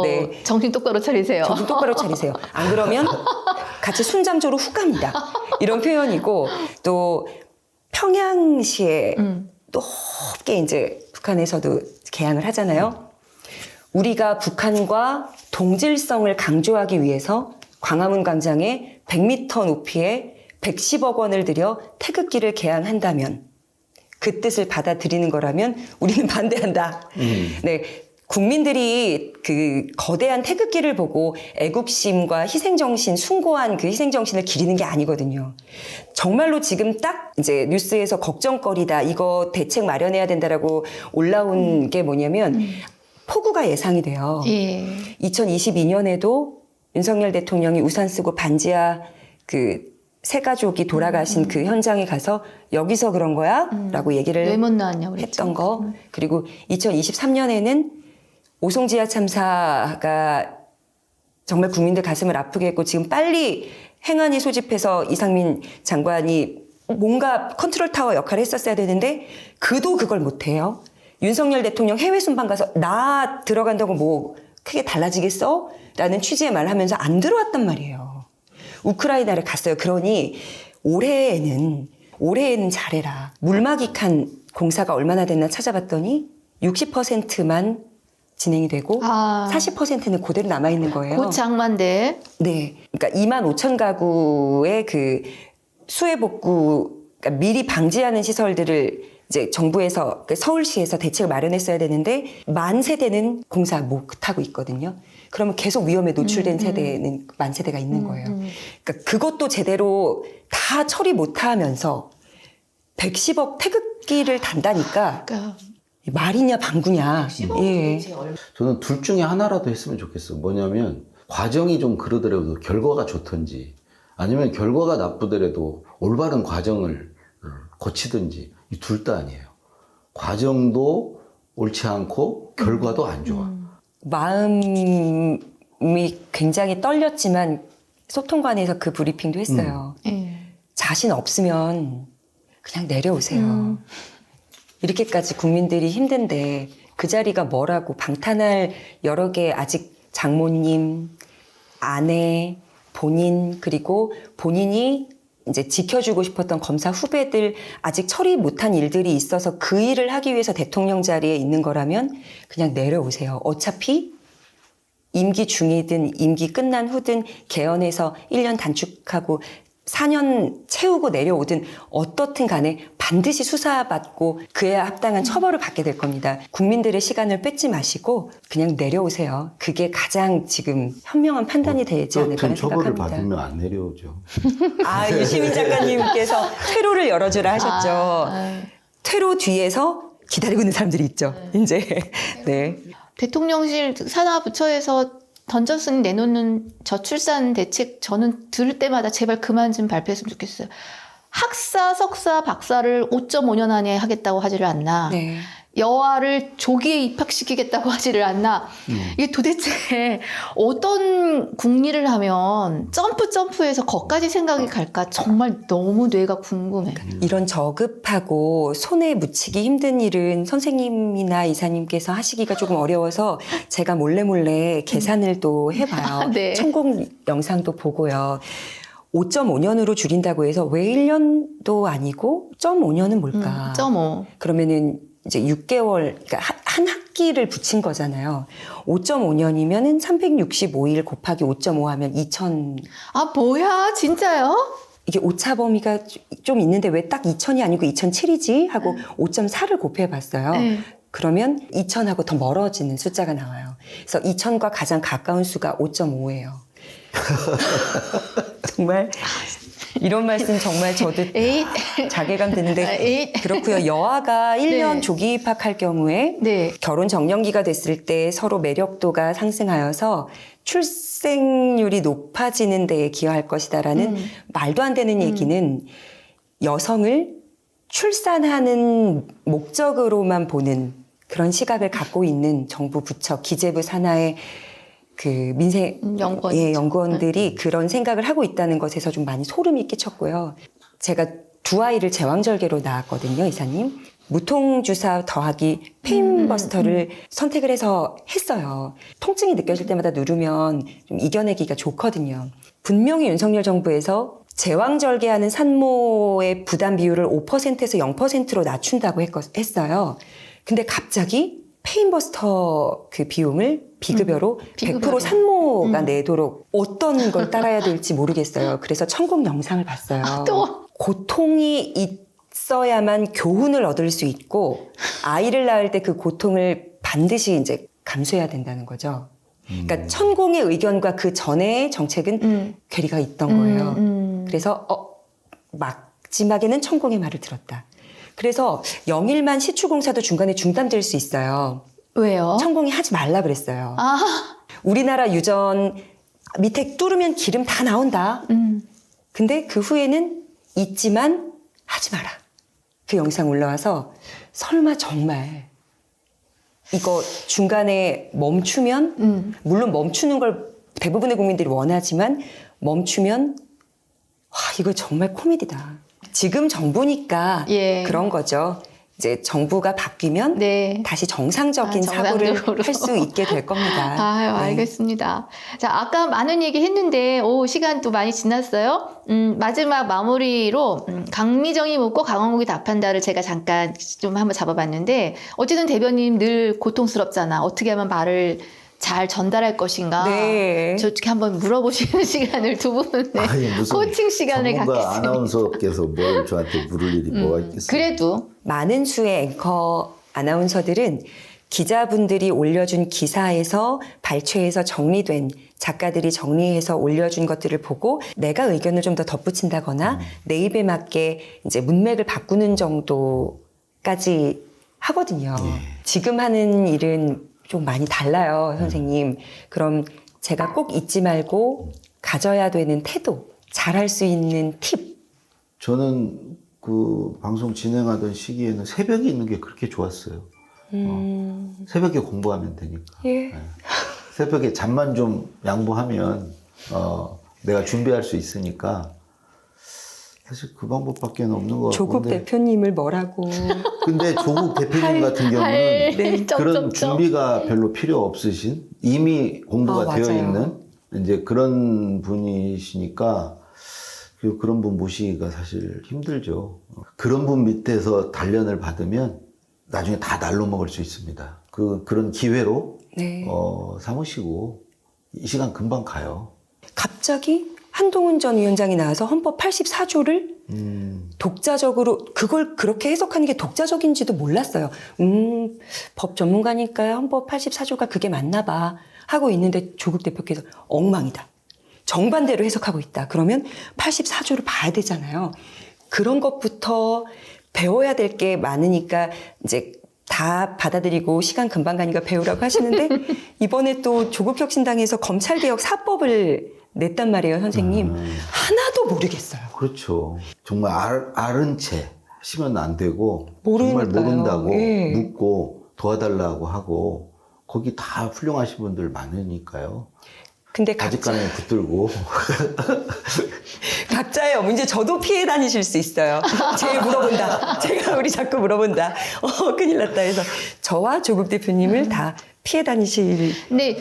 네.
정신 똑바로 차리세요.
정신 똑바로 차리세요. 안 그러면 같이 순잠조로 훅 갑니다. 이런 표현이고 또 평양시에 높게 이제 북한에서도 개항을 하잖아요. 우리가 북한과 동질성을 강조하기 위해서 광화문 광장에 100m 높이에 110억 원을 들여 태극기를 개항한다면 그 뜻을 받아들이는 거라면 우리는 반대한다. 네. 국민들이 그 거대한 태극기를 보고 애국심과 희생정신, 숭고한 그 희생정신을 기리는 게 아니거든요. 정말로 지금 딱 이제 뉴스에서 걱정거리다, 이거 대책 마련해야 된다라고 올라온 게 뭐냐면 폭우가 예상이 돼요.
예.
2022년에도 윤석열 대통령이 우산 쓰고 반지하 그 세 가족이 돌아가신 그 현장에 가서 여기서 그런 거야? 라고 얘기를
왜 못 나왔냐고
했던 거. 그리고 2023년에는 오송지하 참사가 정말 국민들 가슴을 아프게 했고 지금 빨리 행안위 소집해서 이상민 장관이 뭔가 컨트롤 타워 역할을 했었어야 되는데 그도 그걸 못해요. 윤석열 대통령 해외 순방 가서 나 들어간다고 뭐 크게 달라지겠어? 라는 취지의 말을 하면서 안 들어왔단 말이에요. 우크라이나를 갔어요. 그러니 올해에는 잘해라. 물막이 칸 공사가 얼마나 됐나 찾아봤더니 60%만 진행이 되고 40%는 그대로 남아있는 거예요.
고장만데.
네. 그러니까 2만 5천 가구의 그 수해 복구, 그러니까 미리 방지하는 시설들을 이제 정부에서, 그러니까 서울시에서 대책을 마련했어야 되는데 만 세대는 공사 못하고 있거든요. 그러면 계속 위험에 노출된 세대는 만 세대가 있는 거예요. 그러니까 그것도 제대로 다 처리 못하면서 110억 태극기를 단다니까
그러니까.
말이냐 방구냐. 예.
저는 둘 중에 하나라도 했으면 좋겠어. 뭐냐면 과정이 좀 그러더라도 결과가 좋던지 아니면 결과가 나쁘더라도 올바른 과정을 거치든지 이 둘 다 아니에요. 과정도 옳지 않고 결과도 안 좋아.
마음이 굉장히 떨렸지만 소통관에서 그 브리핑도 했어요. 자신 없으면 그냥 내려오세요. 이렇게까지 국민들이 힘든데 그 자리가 뭐라고 방탄할 여러 개 아직 장모님, 아내, 본인 그리고 본인이 이제 지켜주고 싶었던 검사 후배들 아직 처리 못한 일들이 있어서 그 일을 하기 위해서 대통령 자리에 있는 거라면 그냥 내려오세요. 어차피 임기 중이든 임기 끝난 후든 개헌해서 1년 단축하고 4년 채우고 내려오든 어떻든 간에 반드시 수사받고 그에 합당한 처벌을 받게 될 겁니다. 국민들의 시간을 뺏지 마시고 그냥 내려오세요. 그게 가장 지금 현명한 판단이 되지 않을까
처벌을
생각합니다.
받으면 안 내려오죠.
아, 유시민 작가님께서 퇴로를 열어주라 하셨죠. 퇴로 뒤에서 기다리고 있는 사람들이 있죠. 이제. 네.
대통령실 산하부처에서 던져서 내놓는 저출산 대책 저는 들을 때마다 제발 그만 좀 발표했으면 좋겠어요. 학사, 석사, 박사를 5.5년 안에 하겠다고 하지를 않나.
네.
여아를 조기에 입학시키겠다고 하지를 않나. 이게 도대체 어떤 국리를 하면 점프해서 거기까지 생각이 갈까 정말 너무 뇌가 궁금해.
이런 저급하고 손에 묻히기 힘든 일은 선생님이나 이사님께서 하시기가 조금 어려워서 제가 몰래 계산을 또 해봐요.
네.
천공 영상도 보고요. 5.5년으로 줄인다고 해서 왜 1년도 아니고 0.5년은 뭘까?
0.5.
그러면은 이제 6개월, 그러니까 한 학기를 붙인 거잖아요. 5.5년이면은 365일 곱하기 5.5 하면 2000.
아, 뭐야? 진짜요?
이게 오차 범위가 좀 있는데 왜 딱 2000이 아니고 2007이지? 하고 5.4를 곱해 봤어요.
네.
그러면 2000하고 더 멀어지는 숫자가 나와요. 그래서 2000과 가장 가까운 수가 5.5예요. 정말 이런 말씀 정말 저도 자괴감 드는데 그렇고요. 여아가 1년
네.
조기 입학할 경우에
네.
결혼 정년기가 됐을 때 서로 매력도가 상승하여서 출생률이 높아지는 데에 기여할 것이다라는 말도 안 되는 얘기는 여성을 출산하는 목적으로만 보는 그런 시각을 갖고 있는 정부 부처 기재부 산하의 그 민생 연구원들이 그런 생각을 하고 있다는 것에서 좀 많이 소름이 끼쳤고요. 제가 두 아이를 제왕절개로 낳았거든요, 이사님. 무통주사 더하기 페인버스터를 선택을 해서 했어요. 통증이 느껴질 때마다 누르면 좀 이겨내기가 좋거든요. 분명히 윤석열 정부에서 제왕절개하는 산모의 부담 비율을 5%에서 0%로 낮춘다고 했어요. 근데 갑자기 페인버스터 그 비용을 비급여로 100% 산모가 내도록 어떤 걸 따라야 될지 모르겠어요. 그래서 천공 영상을 봤어요.
또?
고통이 있어야만 교훈을 얻을 수 있고 아이를 낳을 때 그 고통을 반드시 이제 감수해야 된다는 거죠. 그러니까 천공의 의견과 그 전의 정책은 괴리가 있던 거예요. 그래서 마지막에는 천공의 말을 들었다. 그래서 영일만 시추공사도 중간에 중단될 수 있어요.
왜요?
천공이 하지 말라 그랬어요.
아,
우리나라 유전 밑에 뚫으면 기름 다 나온다. 근데 그 후에는 있지만 하지 마라. 그 영상 올라와서 설마 정말 이거 중간에 멈추면 물론 멈추는 걸 대부분의 국민들이 원하지만 멈추면 와 이거 정말 코미디다. 지금 정부니까
예.
그런 거죠. 이제 정부가 바뀌면
네.
다시 정상적인 사고를
정상적으로.
할 수 있게 될 겁니다.
아유,
네.
알겠습니다. 자, 아까 많은 얘기 했는데, 시간 또 많이 지났어요. 마지막 마무리로, 강미정이 묻고 강원국이 답한다를 제가 잠깐 좀 한번 잡아봤는데, 어쨌든 대변인 늘 고통스럽잖아. 어떻게 하면 말을 잘 전달할 것인가.
네.
저렇게 한번 물어보시는 시간을 두 분은 코칭 시간을
전문가
갖겠습니다.
아나운서께서 뭘 저한테 물을 일이 뭐가 있겠어요.
그래도
많은 수의 앵커 아나운서들은 기자분들이 올려준 기사에서 발췌해서 정리된 작가들이 정리해서 올려준 것들을 보고 내가 의견을 좀 더 덧붙인다거나 내 입에 맞게 이제 문맥을 바꾸는 정도까지 하거든요. 지금 하는 일은 좀 많이 달라요, 선생님. 그럼 제가 꼭 잊지 말고 가져야 되는 태도, 잘할 수 있는 팁.
저는 그 방송 진행하던 시기에는 새벽에 있는 게 그렇게 좋았어요. 새벽에 공부하면 되니까.
예.
네. 새벽에 잠만 좀 양보하면 내가 준비할 수 있으니까 사실 그 방법밖에 없는 것
조국
같은데.
대표님을 뭐라고.
근데 조국 대표님 같은 경우는
네,
그런 준비가 별로 필요 없으신 이미 공부가 되어
맞아요.
있는 이제 그런 분이시니까 그런 분 모시기가 사실 힘들죠. 그런 분 밑에서 단련을 받으면 나중에 다 날로 먹을 수 있습니다. 그런 기회로
네.
삼으시고 이 시간 금방 가요.
갑자기 한동훈 전 위원장이 나와서 헌법 84조를 독자적으로 그걸 그렇게 해석하는 게 독자적인지도 몰랐어요. 법 전문가니까 헌법 84조가 그게 맞나 봐 하고 있는데 조국 대표께서 엉망이다. 정반대로 해석하고 있다. 그러면 84조를 봐야 되잖아요. 그런 것부터 배워야 될 게 많으니까 이제 다 받아들이고 시간 금방 가니까 배우라고 하시는데 이번에 또 조국혁신당에서 검찰개혁 4법을 냈단 말이에요, 선생님. 하나도 모르겠어요.
그렇죠. 정말 아는 채 하시면 안 되고
모르니까요.
정말 모른다고
예.
묻고 도와달라고 하고 거기 다 훌륭하신 분들 많으니까요.
근데
아직까지 붙들고
각자의 문제 저도 피해 다니실 수 있어요. 제가 물어본다. 제가 우리 자꾸 물어본다. 큰일 났다 해서 저와 조국 대표님을 다 피해 다니실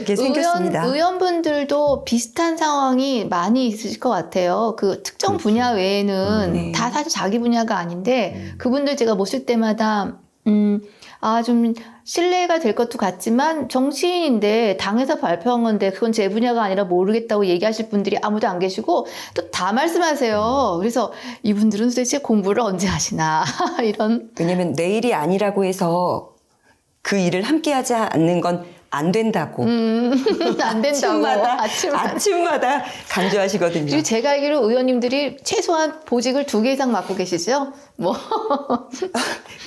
게 생겼습니다.
의원분들도 비슷한 상황이 많이 있으실 것 같아요. 그 특정 분야 외에는
네.
다 사실 자기 분야가 아닌데 그분들 제가 모실 때마다 좀 신뢰가 될 것도 같지만 정치인인데 당에서 발표한 건데 그건 제 분야가 아니라 모르겠다고 얘기하실 분들이 아무도 안 계시고 또 다 말씀하세요. 그래서 이분들은 도대체 공부를 언제 하시나 이런.
왜냐면 내일이 아니라고 해서 그 일을 함께 하지 않는 건 안 된다고.
안 된다고.
아침마다 강조하시거든요.
그리고 제가 알기로 의원님들이 최소한 보직을 2개 이상 맡고 계시죠?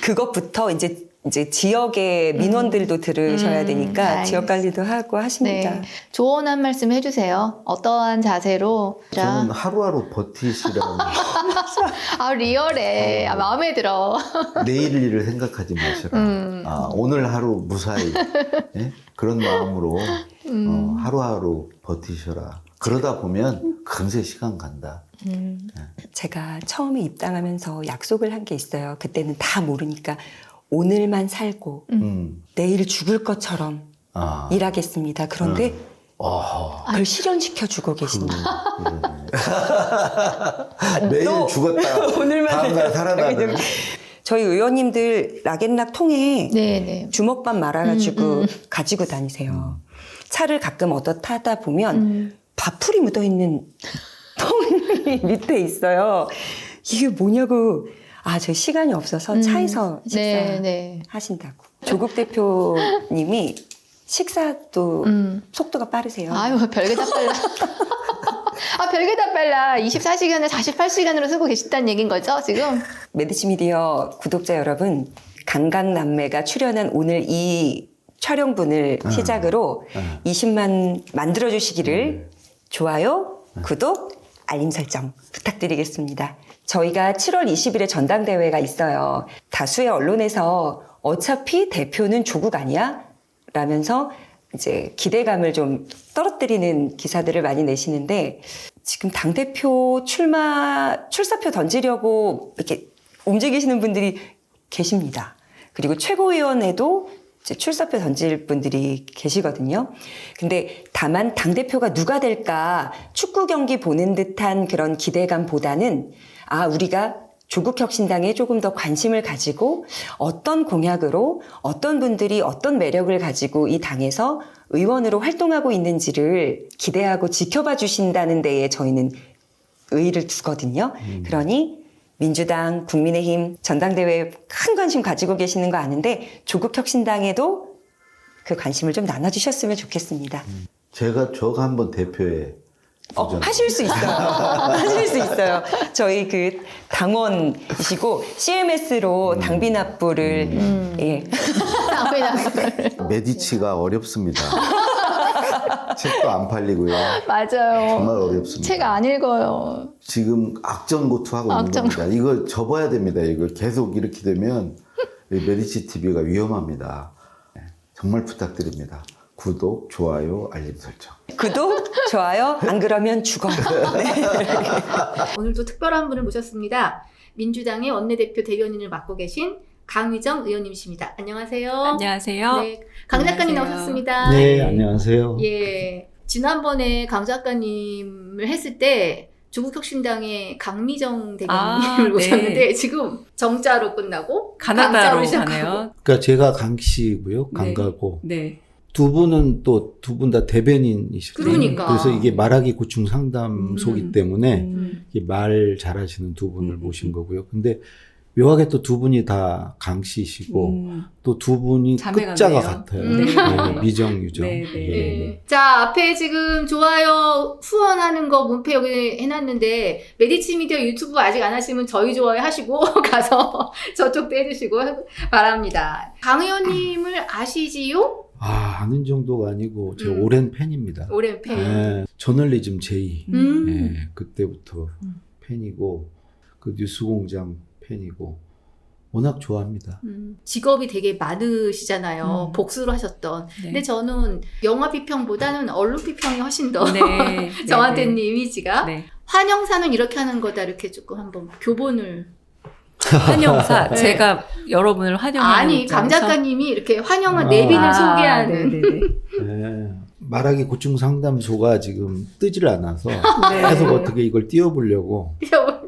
그것부터 이제 지역의 민원들도 들으셔야 되니까
알겠습니다.
지역 관리도 하고 하십니다.
네. 조언 한 말씀 해주세요. 어떠한 자세로?
저는 하루하루 버티시라고
리얼해. 마음에 들어.
내일 일을 생각하지 마시라. 오늘 하루 무사히 예? 그런 마음으로 하루하루 버티셔라. 그러다 보면 금세 시간 간다.
제가 처음에 입당하면서 약속을 한 게 있어요. 그때는 다 모르니까 오늘만 살고 내일 죽을 것처럼 일하겠습니다. 그런데 그걸 실현시켜주고 계신다.
내일 죽었다.
오늘만
다음날 살아나는.
저희 의원님들 락앤락 통에
네네.
주먹밥 말아가지고 가지고 다니세요. 차를 가끔 얻어 타다 보면 밥풀이 묻어있는 통이 밑에 있어요. 이게 뭐냐고. 저 시간이 없어서 차에서
네,
식사하신다고. 조국 대표님이 식사도 속도가 빠르세요.
아유, 별게 다 빨라. 아, 별게 다 빨라. 24시간을 48시간으로 쓰고 계시다는 얘기인 거죠, 지금?
메디치미디어 구독자 여러분, 강강남매가 출연한 오늘 이 촬영분을 시작으로 20만 만들어주시기를 좋아요, 구독, 알림 설정 부탁드리겠습니다. 저희가 7월 20일에 전당대회가 있어요. 다수의 언론에서 어차피 대표는 조국 아니야? 라면서 이제 기대감을 좀 떨어뜨리는 기사들을 많이 내시는데 지금 당대표 출사표 던지려고 이렇게 움직이시는 분들이 계십니다. 그리고 최고위원회도 이제 출사표 던질 분들이 계시거든요. 근데 다만 당대표가 누가 될까 축구 경기 보는 듯한 그런 기대감보다는 우리가 조국혁신당에 조금 더 관심을 가지고 어떤 공약으로 어떤 분들이 어떤 매력을 가지고 이 당에서 의원으로 활동하고 있는지를 기대하고 지켜봐 주신다는 데에 저희는 의의를 두거든요. 그러니 민주당, 국민의힘 전당대회에 큰 관심 가지고 계시는 거 아는데 조국혁신당에도 그 관심을 좀 나눠주셨으면 좋겠습니다.
저가 한번 대표에
하실 수 있어요. 하실 수 있어요. 저희 그 당원이시고 CMS로 당비 납부를 예.
당비 납부를.
메디치가 어렵습니다. 책도 안 팔리고요.
맞아요.
정말 어렵습니다.
책 안 읽어요.
지금 악정고투하고 있는 겁니다. 이걸 접어야 됩니다. 이걸 계속 이렇게 되면 메디치 TV가 위험합니다. 정말 부탁드립니다. 구독, 좋아요, 알림 설정.
구독, 좋아요, 안 그러면 죽어. 네.
오늘도 특별한 분을 모셨습니다. 민주당의 원내대표 대변인을 맡고 계신 강의정 의원님이십니다. 안녕하세요.
안녕하세요.
네, 강 작가님
안녕하세요.
나오셨습니다.
네, 안녕하세요.
예, 지난번에 강 작가님을 했을 때 조국혁신당의 강미정 대변인을 모셨는데
네.
지금 정자로 끝나고
가나다로
강자로 시작하고.
가네요.
그러니까 제가 강씨고요.
네.
강가고
네.
두 분은 또 두 분 다 대변인이시거든요.
그러니까.
그래서 이게 말하기 고충 상담소기 때문에 이게 말 잘하시는 두 분을 모신 거고요. 근데 묘하게 또 두 분이 다 강씨시고 또 두 분이
자매가
끝자가
네요.
같아요.
네.
네, 미정, 유정.
네, 네.
예.
네. 자, 앞에 지금 좋아요 후원하는 거 문패 여기 해놨는데 메디치 미디어 유튜브 아직 안 하시면 저희 좋아요 하시고 가서 저쪽도 해주시고 바랍니다. 강 의원님을 아시지요?
아는 정도가 아니고 제가
음.
오랜 팬입니다.
오랜 팬.
네, 저널리즘 제이.
음.
네, 그때부터 팬이고 그 뉴스공장 팬이고 워낙 좋아합니다.
직업이 되게 많으시잖아요. 복수를 하셨던.
네.
근데 저는 영화 비평보다는 언론 비평이 훨씬 더
네.
저한테는
네.
이미지가
네.
환영사는 이렇게 하는 거다 이렇게 조금 한번 교본을
환영사.
네.
제가 여러분을 환영하는
아니 강
입장에서.
작가님이 이렇게 환영한 내빈을 소개하는
네네네.
네, 말하기 고충 상담소가 지금 뜨지를 않아서
네.
계속 어떻게 이걸 띄워보려고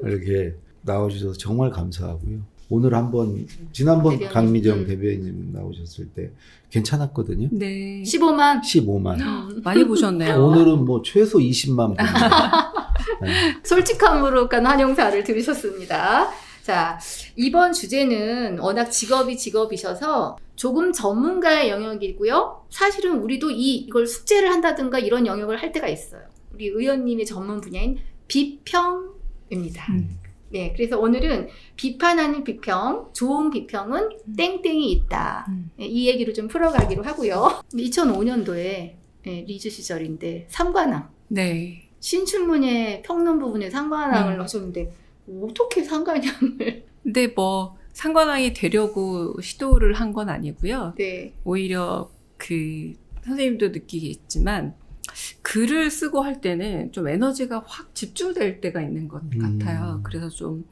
이렇게 나와주셔서 정말 감사하고요. 오늘 한번 지난번
대변인.
강미정 대변인 나오셨을 때 괜찮았거든요.
네.
15만
15만.
많이 보셨네요.
오늘은 뭐 최소 20만 분.
솔직함으로 간 환영사를 들으셨습니다. 자, 이번 주제는 워낙 직업이셔서 조금 전문가의 영역이고요. 사실은 우리도 이걸 숙제를 한다든가 이런 영역을 할 때가 있어요. 우리 의원님의 전문 분야인 비평입니다. 네, 그래서 오늘은 비판하는 비평, 좋은 비평은 땡땡이 있다. 네, 이 얘기를 좀 풀어가기로 하고요. 2005년도에 리즈 시절인데 삼관왕.
네.
신춘문예 평론 부분에 상관왕을 하셨는데 어떻게 상관왕을?
근데 뭐 상관왕이 되려고 시도를 한 건 아니고요.
네.
오히려 그 선생님도 느끼겠지만 글을 쓰고 할 때는 좀 에너지가 확 집중될 때가 있는 것 같아요. 그래서 좀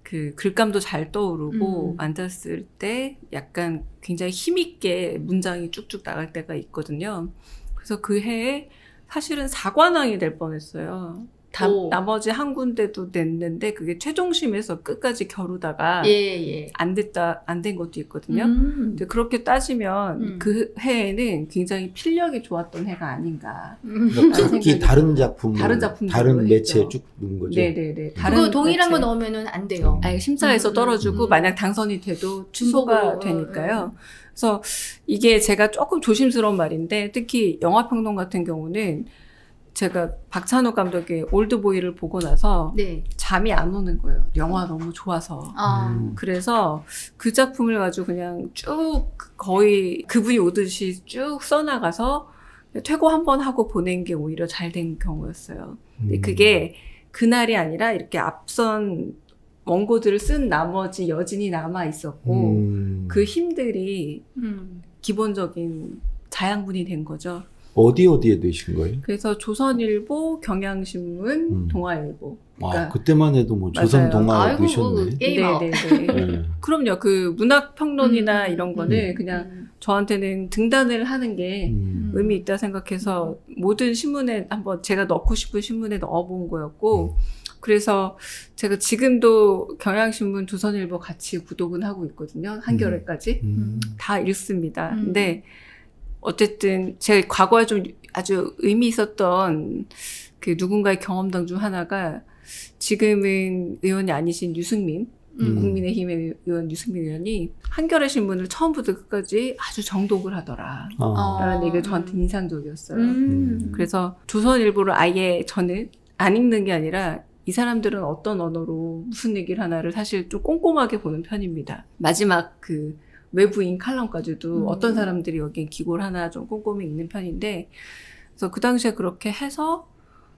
그 글감도 잘 떠오르고 앉았을 때 약간 굉장히 힘있게 문장이 쭉쭉 나갈 때가 있거든요. 그래서 그 해에 사실은 사관왕이 될 뻔했어요.
오.
나머지 한 군데도 냈는데 그게 최종심에서 끝까지 겨루다가
예.
안 된 것도 있거든요. 근데 그렇게 따지면 그 해에는 굉장히 필력이 좋았던 해가 아닌가.
그러니까 각기
생각이
다른 작품을
다른 작품들로
다른 매체에
했죠.
쭉 넣은 거죠.
네네네.
그거 동일한 거
매체.
넣으면 안 돼요.
아니, 심사에서 떨어지고 만약 당선이 돼도 취소가
중복으로,
되니까요. 그래서 이게 제가 조금 조심스러운 말인데 특히 영화평론 같은 경우는 제가 박찬욱 감독의 올드보이를 보고 나서
네.
잠이 안 오는 거예요. 영화 너무 좋아서. 그래서 그 작품을 가지고 그냥 쭉 거의 그분이 오듯이 쭉 써나가서 퇴고 한 번 하고 보낸 게 오히려 잘 된 경우였어요. 근데 그게 그날이 아니라 이렇게 앞선 원고들을 쓴 나머지 여진이 남아 있었고 그 힘들이 기본적인 자양분이 된 거죠.
어디에 되신 거예요?
그래서 조선일보, 경향신문, 동아일보. 그러니까
그때만 해도 뭐
맞아요.
조선 동아에
아이고,
드셨네.
게이머.
네네네.
네.
그럼요. 그 문학평론이나 이런 거는 그냥 저한테는 등단을 하는 게 의미 있다 생각해서 모든 신문에 한번 제가 넣고 싶은 신문에 넣어본 거였고 그래서 제가 지금도 경향신문, 조선일보 같이 구독은 하고 있거든요. 한겨레까지. 다 읽습니다. 근데 어쨌든 제 과거에 좀 아주 의미 있었던 그 누군가의 경험담 중 하나가 지금은 의원이 아니신 유승민, 국민의힘의 의원 유승민 의원이 한겨레 신문을 처음부터 끝까지 아주 정독을 하더라. 라는 얘기가 저한테 인상적이었어요. 그래서 조선일보를 아예 저는 안 읽는 게 아니라 이 사람들은 어떤 언어로 무슨 얘기를 하나를 사실 좀 꼼꼼하게 보는 편입니다. 마지막 그 외부인 칼럼까지도 어떤 사람들이 여기에 기고를 하나 좀 꼼꼼히 읽는 편인데 그래서 그 당시에 그렇게 해서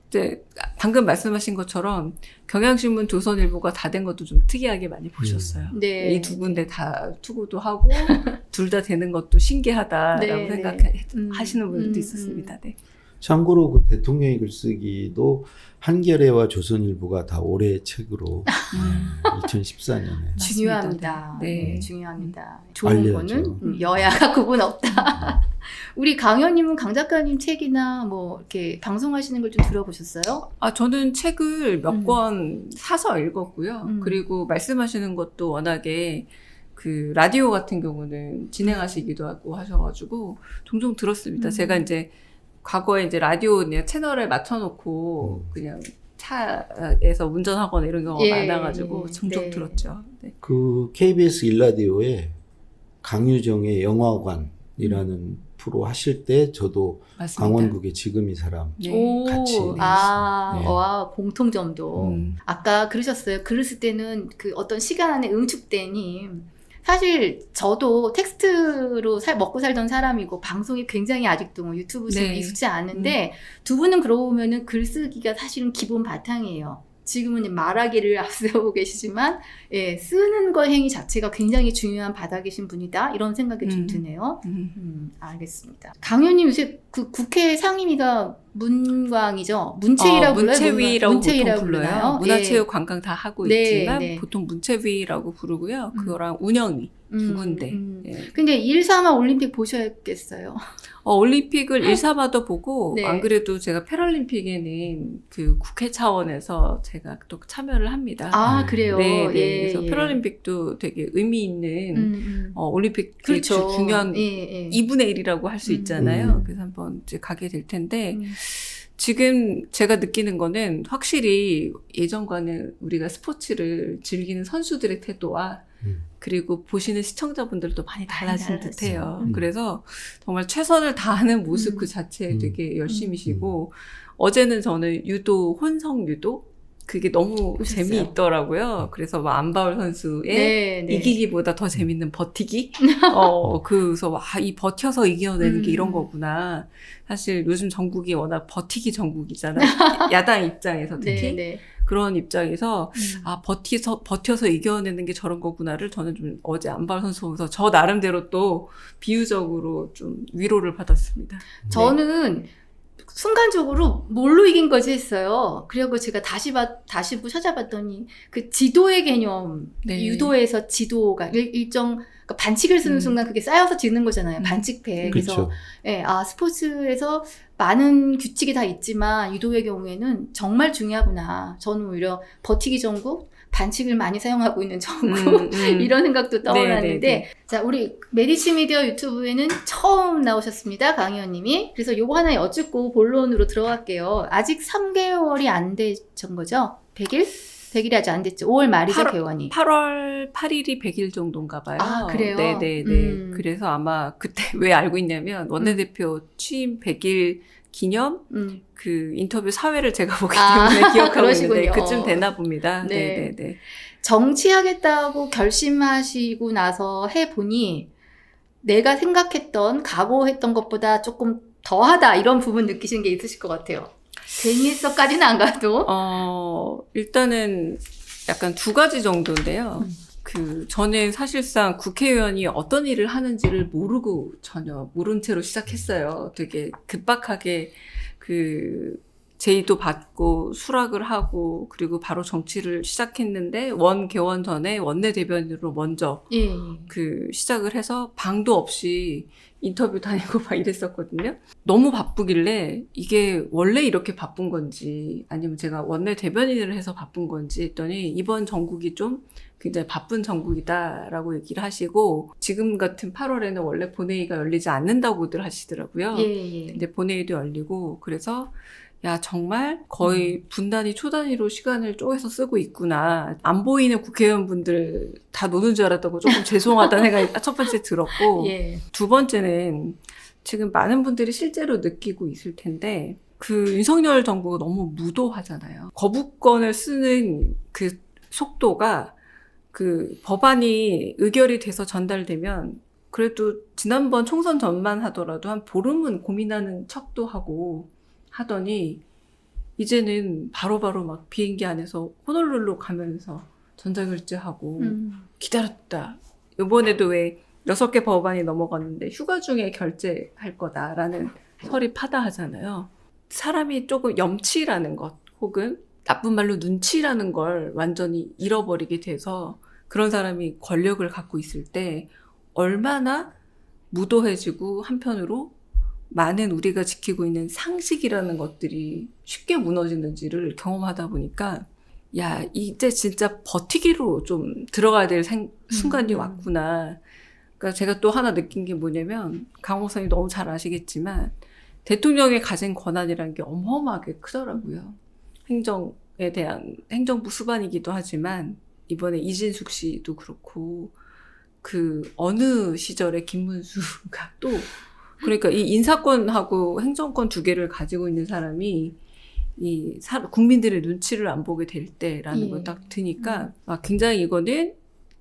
이제 방금 말씀하신 것처럼 경향신문, 조선일보가 다 된 것도 좀 특이하게 많이 보셨어요.
네.
이 두 군데 다 투고도 하고 둘 다 되는 것도 신기하다라고
네,
생각하시는 분들도 있었습니다. 네.
참고로 그 대통령의 글쓰기도 한겨레와 조선일보가 다 올해의 책으로 2014년에
중요합니다.
네.
네, 중요합니다. 좋은
알려야죠.
거는 여야가 구분 없다. 우리 강 의원님은 강 작가님 책이나 뭐 이렇게 방송하시는 걸 좀 들어보셨어요?
저는 책을 몇 권 사서 읽었고요. 그리고 말씀하시는 것도 워낙에 그 라디오 같은 경우는 진행하시기도 하고 하셔가지고 종종 들었습니다. 제가 이제 과거에 이제 라디오 채널을 맞춰놓고 그냥 차에서 운전하거나 이런 경우가 많아가지고 종종
네.
들었죠. 네.
그 KBS 일라디오에 강유정의 영화관이라는 프로 하실 때 저도
맞습니다.
강원국의 지금 이 사람
네.
같이
네.
네.
와, 공통점도. 아까 그러셨어요. 글을 쓸 때는 그 어떤 시간 안에 응축되니 사실 저도 텍스트로 먹고 살던 사람이고 방송이 굉장히 아직도 뭐 유튜브 지금
네.
익숙지 않은데 두 분은 그러고 보면은 글쓰기가 사실은 기본 바탕이에요. 지금은 이제 말하기를 앞세우고 계시지만 예, 쓰는 거 행위 자체가 굉장히 중요한 바닥이신 분이다 이런 생각이 좀 드네요. 알겠습니다. 강 의원님 요새 그 국회 상임위가 문광이죠? 문체위라고 불러요?
문체위라고
문체위라고
보통 불러요.
불러요?
문화체육 관광 다 하고
네,
있지만
네.
보통 문체위라고 부르고요. 그거랑 운영위 두 군데. 예.
근데 1·3화 올림픽 보셨겠어요?
올림픽을 1·3화도 보고
네.
안 그래도 제가 패럴림픽에는 그 국회 차원에서 제가 또 참여를 합니다.
아, 그래요?
네, 네.
예,
그래서
예.
패럴림픽도 되게 의미 있는 올림픽
그렇죠.
중요한
예, 예.
2분의 1이라고 할 수 있잖아요. 그래서 한번 이제 가게 될 텐데 지금 제가 느끼는 거는 확실히 예전과는 우리가 스포츠를 즐기는 선수들의 태도와 그리고 보시는 시청자분들도 많이 달라진
달랐어요.
듯해요. 그래서 정말 최선을 다하는 모습 그 자체에 되게 열심히시고 어제는 저는 유도 혼성 유도 그게 너무
보셨어요?
재미있더라고요. 그래서 뭐 안바울 선수의
네, 네.
이기기보다 더 재밌는 버티기? 그래서 와, 이 버텨서 이겨내는 게 이런 거구나. 사실 요즘 전국이 워낙 버티기 전국이잖아요. 야당 입장에서 특히.
네, 네.
그런 입장에서 버텨서 이겨내는 게 저런 거구나를 저는 좀 어제 안바울 선수 보면서 저 나름대로 또 비유적으로 좀 위로를 받았습니다.
저는 순간적으로 뭘로 이긴 거지 했어요. 그리고 제가 다시 보고 찾아봤더니 그 지도의 개념,
네.
유도에서 지도가 일정 그러니까 반칙을 쓰는 순간 그게 쌓여서 지는 거잖아요. 반칙패. 그래서
그렇죠.
예, 스포츠에서 많은 규칙이 다 있지만 유도의 경우에는 정말 중요하구나. 저는 오히려 버티기 전국, 반칙을 많이 사용하고 있는 전국 이런 생각도 떠올랐는데
네.
자, 우리 메디치 미디어 유튜브에는 처음 나오셨습니다. 강 의원님이. 그래서 요거 하나 여쭙고 본론으로 들어갈게요. 아직 3개월이 안 되신 거죠? 100일? 100일이 아직 안 됐죠. 5월 말이죠,
8월
개원이.
8월 8일이 100일 정도인가 봐요.
아, 그래요?
네네네. 그래서 아마 그때 왜 알고 있냐면 원내대표 취임 100일 기념 그 인터뷰 사회를 제가 보기 때문에 기억하고
그러시군요.
있는데 그쯤 되나 봅니다.
네.
네네네.
정치하겠다고 결심하시고 나서 해보니 내가 생각했던, 각오했던 것보다 조금 더하다 이런 부분 느끼시는 게 있으실 것 같아요. 괜히 했어까지는 안 가도.
일단은 약간 두 가지 정도인데요. 저는 사실상 국회의원이 어떤 일을 하는지를 모르고 전혀 모른 채로 시작했어요. 되게 급박하게 제의도 받고 수락을 하고 그리고 바로 정치를 시작했는데 개원 전에 원내대변인으로 먼저
예.
시작을 해서 방도 없이 인터뷰 다니고 막 이랬었거든요. 너무 바쁘길래 이게 원래 이렇게 바쁜 건지 아니면 제가 원내대변인을 해서 바쁜 건지 했더니 이번 정국이 좀 굉장히 바쁜 정국이다라고 얘기를 하시고 지금 같은 8월에는 원래 본회의가 열리지 않는다고들 하시더라고요.
예.
근데 본회의도 열리고 그래서 야 정말 거의 분단위 초단위로 시간을 쪼개서 쓰고 있구나. 안 보이는 국회의원분들 다 노는 줄 알았다고 조금 죄송하다는 생각이 첫 번째 들었고
예.
두 번째는 지금 많은 분들이 실제로 느끼고 있을 텐데 윤석열 정부가 너무 무도하잖아요. 거부권을 쓰는 그 속도가 법안이 의결이 돼서 전달되면 그래도 지난번 총선 전만 하더라도 한 보름은 고민하는 척도 하고 하더니 이제는 바로바로 막 비행기 안에서 호놀룰루 가면서 전자결제하고 기다렸다. 이번에도 왜 6개 법안이 넘어갔는데 휴가 중에 결제할 거다라는 설이 파다하잖아요. 사람이 조금 염치라는 것 혹은 나쁜 말로 눈치라는 걸 완전히 잃어버리게 돼서 그런 사람이 권력을 갖고 있을 때 얼마나 무도해지고 한편으로 많은 우리가 지키고 있는 상식이라는 것들이 쉽게 무너지는지를 경험하다 보니까 야 이제 진짜 버티기로 좀 들어가야 될 순간이 왔구나. 그러니까 제가 또 하나 느낀 게 뭐냐면 강 목사님 너무 잘 아시겠지만 대통령이 가진 권한이라는 게 어마어마하게 크더라고요. 행정에 대한 행정부 수반이기도 하지만 이번에 이진숙 씨도 그렇고 어느 시절에 김문수가 또 그러니까 이 인사권하고 행정권 두 개를 가지고 있는 사람이 국민들의 눈치를 안 보게 될 때라는 걸 딱 드니까 굉장히 이거는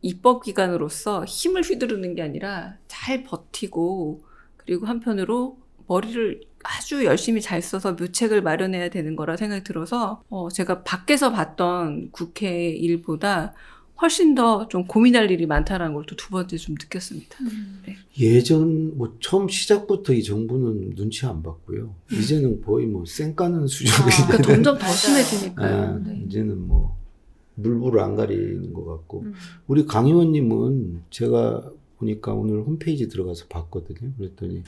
입법기관으로서 힘을 휘두르는 게 아니라 잘 버티고 그리고 한편으로 머리를 아주 열심히 잘 써서 묘책을 마련해야 되는 거라 생각이 들어서 제가 밖에서 봤던 국회 일보다 훨씬 더 좀 고민할 일이 많다라는 걸 또 두 번째 좀 느꼈습니다. 네.
예전 처음 시작부터 이 정부는 눈치 안 봤고요. 이제는 거의 쌩까는 수준이
그러니까 점점 더 심해지니까요. 네.
이제는 물불을 안 가리는 것 같고 우리 강 의원님은 제가 보니까 오늘 홈페이지 들어가서 봤거든요. 그랬더니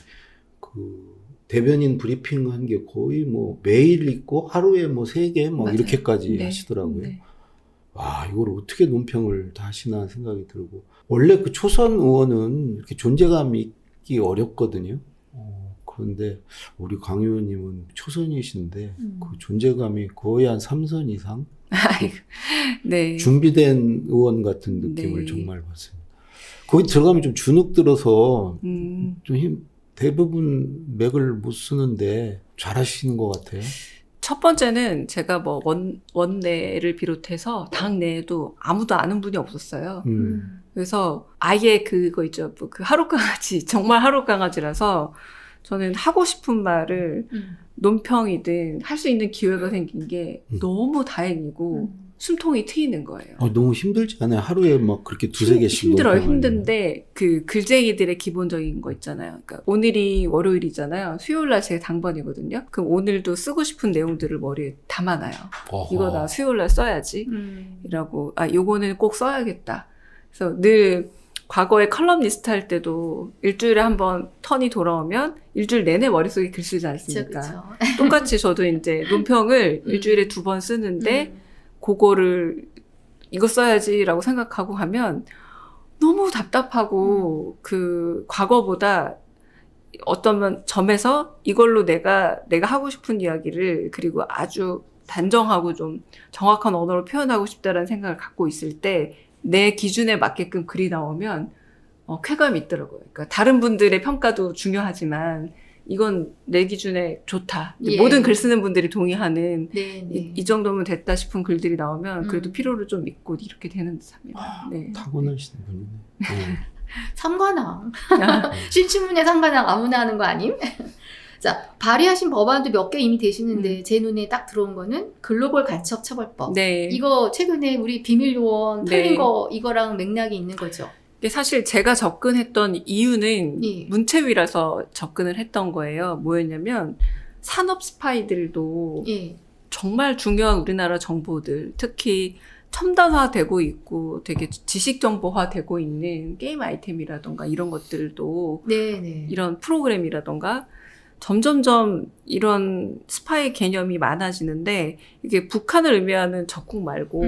대변인 브리핑 한 게 거의 매일 있고 하루에 3개 이렇게까지
네.
하시더라고요.
네.
와, 이걸 어떻게 논평을 다 하시나 생각이 들고. 원래 초선 의원은 이렇게 존재감이 있기 어렵거든요. 그런데 우리 강 의원님은 초선이신데 그 존재감이 거의 한 3선 이상?
네.
준비된 의원 같은 느낌을
네.
정말 받습니다. 거기 들어가면 좀 주눅 들어서 대부분 맥을 못 쓰는데 잘하시는 것 같아요.
첫 번째는 제가 원내를 비롯해서 당 내에도 아무도 아는 분이 없었어요. 그래서 아예 그거 있죠. 하룻강아지, 정말 하룻강아지라서 저는 하고 싶은 말을 논평이든 할 수 있는 기회가 생긴 게 너무 다행이고 숨통이 트이는 거예요.
너무 힘들지 않아요? 하루에 그렇게 2-3개씩
힘들어요.
논평하려면.
힘든데 글쟁이들의 기본적인 거 있잖아요. 그러니까 오늘이 월요일이잖아요. 수요일 날 제 당번이거든요. 그럼 오늘도 쓰고 싶은 내용들을 머리에 담아놔요.
어허.
이거 나 수요일 날 써야지. 이라고 요거는 꼭 써야겠다. 그래서 늘 과거에 컬럼리스트 할 때도 일주일에 한 번 턴이 돌아오면 일주일 내내 머릿속에 글 쓰지 않습니까?
그쵸.
똑같이 저도 이제 논평을 일주일에 2번 쓰는데 그거를 이거 써야지라고 생각하고 하면 너무 답답하고 과거보다 어떤 점에서 이걸로 내가 하고 싶은 이야기를 그리고 아주 단정하고 좀 정확한 언어로 표현하고 싶다라는 생각을 갖고 있을 때 내 기준에 맞게끔 글이 나오면 쾌감이 있더라고요. 그러니까 다른 분들의 평가도 중요하지만 이건 내 기준에 좋다.
예.
모든 글 쓰는 분들이 동의하는
네, 네.
이 정도면 됐다 싶은 글들이 나오면 그래도 피로를 좀 잊고 이렇게 되는 듯합니다. 네.
타고나신 분이네.
삼관왕. 신춘문예 삼관왕 아무나 하는 거 아님? 자, 발의하신 법안도 몇 개 이미 되시는데 제 눈에 딱 들어온 거는 글로벌 간첩 처벌법.
네.
이거 최근에 우리 비밀 요원 털린
네.
거 이거랑 맥락이 있는 거죠.
근데 사실 제가 접근했던 이유는
예.
문체위라서 접근을 했던 거예요. 뭐였냐면 산업 스파이들도
예.
정말 중요한 우리나라 정보들, 특히 첨단화되고 있고 되게 지식정보화되고 있는 게임 아이템이라던가 이런 것들도
네, 네.
이런 프로그램이라던가 점점점 이런 스파이 개념이 많아지는데 이게 북한을 의미하는 적국 말고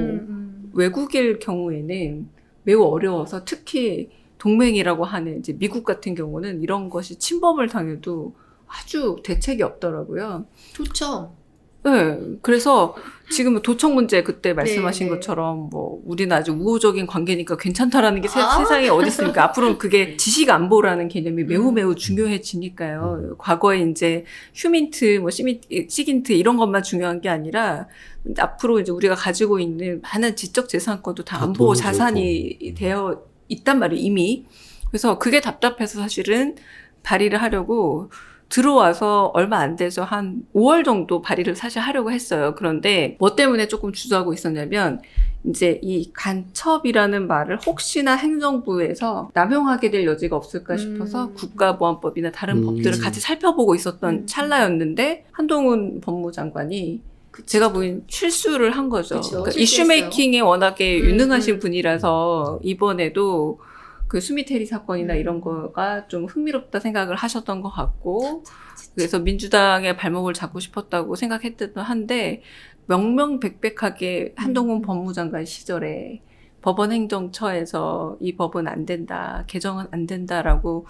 외국일 경우에는 매우 어려워서 특히 동맹이라고 하는 이제 미국 같은 경우는 이런 것이 침범을 당해도 아주 대책이 없더라고요.
좋죠.
네, 그래서 지금 도청 문제 그때 말씀하신
네, 네.
것처럼 뭐 우리는 아주 우호적인 관계니까 괜찮다라는 게
아.
세상에 어디 있습니까? 앞으로는 그게 지식 안보라는 개념이 매우 중요해지니까요. 과거에 이제 휴민트, 뭐 시긴트 이런 것만 중요한 게 아니라 앞으로 이제 우리가 가지고 있는 많은 지적 재산권도 다
다
안보
돈이
자산이 되어 있단 말이에요, 이미. 그래서 그게 답답해서 사실은 발의를 하려고 들어와서 얼마 안 돼서 한 5월 정도 발의를 사실 하려고 했어요. 그런데 뭐 때문에 조금 주저하고 있었냐면 이제 이 간첩이라는 말을 혹시나 행정부에서 남용하게 될 여지가 없을까 싶어서 국가보안법이나 다른 법들을 같이 살펴보고 있었던 찰나였는데 한동훈 법무장관이 제가 보기엔 실수를 한 거죠.
그쵸,
그러니까
실수했어요.
이슈 메이킹에 워낙에 유능하신 분이라서 이번에도 그 수미테리 사건이나 이런 거가 좀 흥미롭다 생각을 하셨던 것 같고 그래서 민주당의 발목을 잡고 싶었다고 생각했던 한데 명명백백하게 한동훈 법무장관 시절에 법원행정처에서 이 법은 안 된다, 개정은 안 된다라고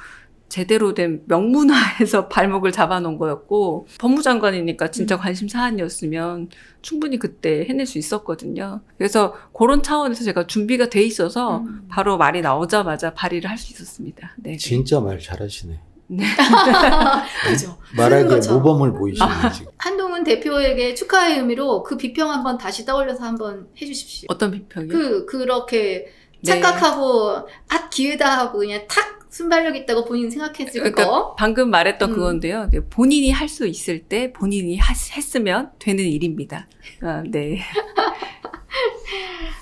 제대로 된 명문화에서 발목을 잡아놓은 거였고 법무장관이니까 진짜 관심 사안이었으면 충분히 그때 해낼 수 있었거든요. 그래서 그런 차원에서 제가 준비가 돼 있어서 바로 말이 나오자마자 발의를 할 수 있었습니다. 네.
진짜 말 잘하시네.
네.
그죠.
말하기에
것처럼.
모범을 보이시네 지금.
한동훈 대표에게 축하의 의미로 그 비평 한번 다시 떠올려서 한번 해주십시오.
어떤 비평이요?
그렇게
네.
착각하고 기회다 하고 그냥 탁 순발력 있다고 본인 생각했을
그러니까
거.
방금 말했던 그건데요. 네, 본인이 할 수 있을 때 본인이 했으면 되는 일입니다. 네.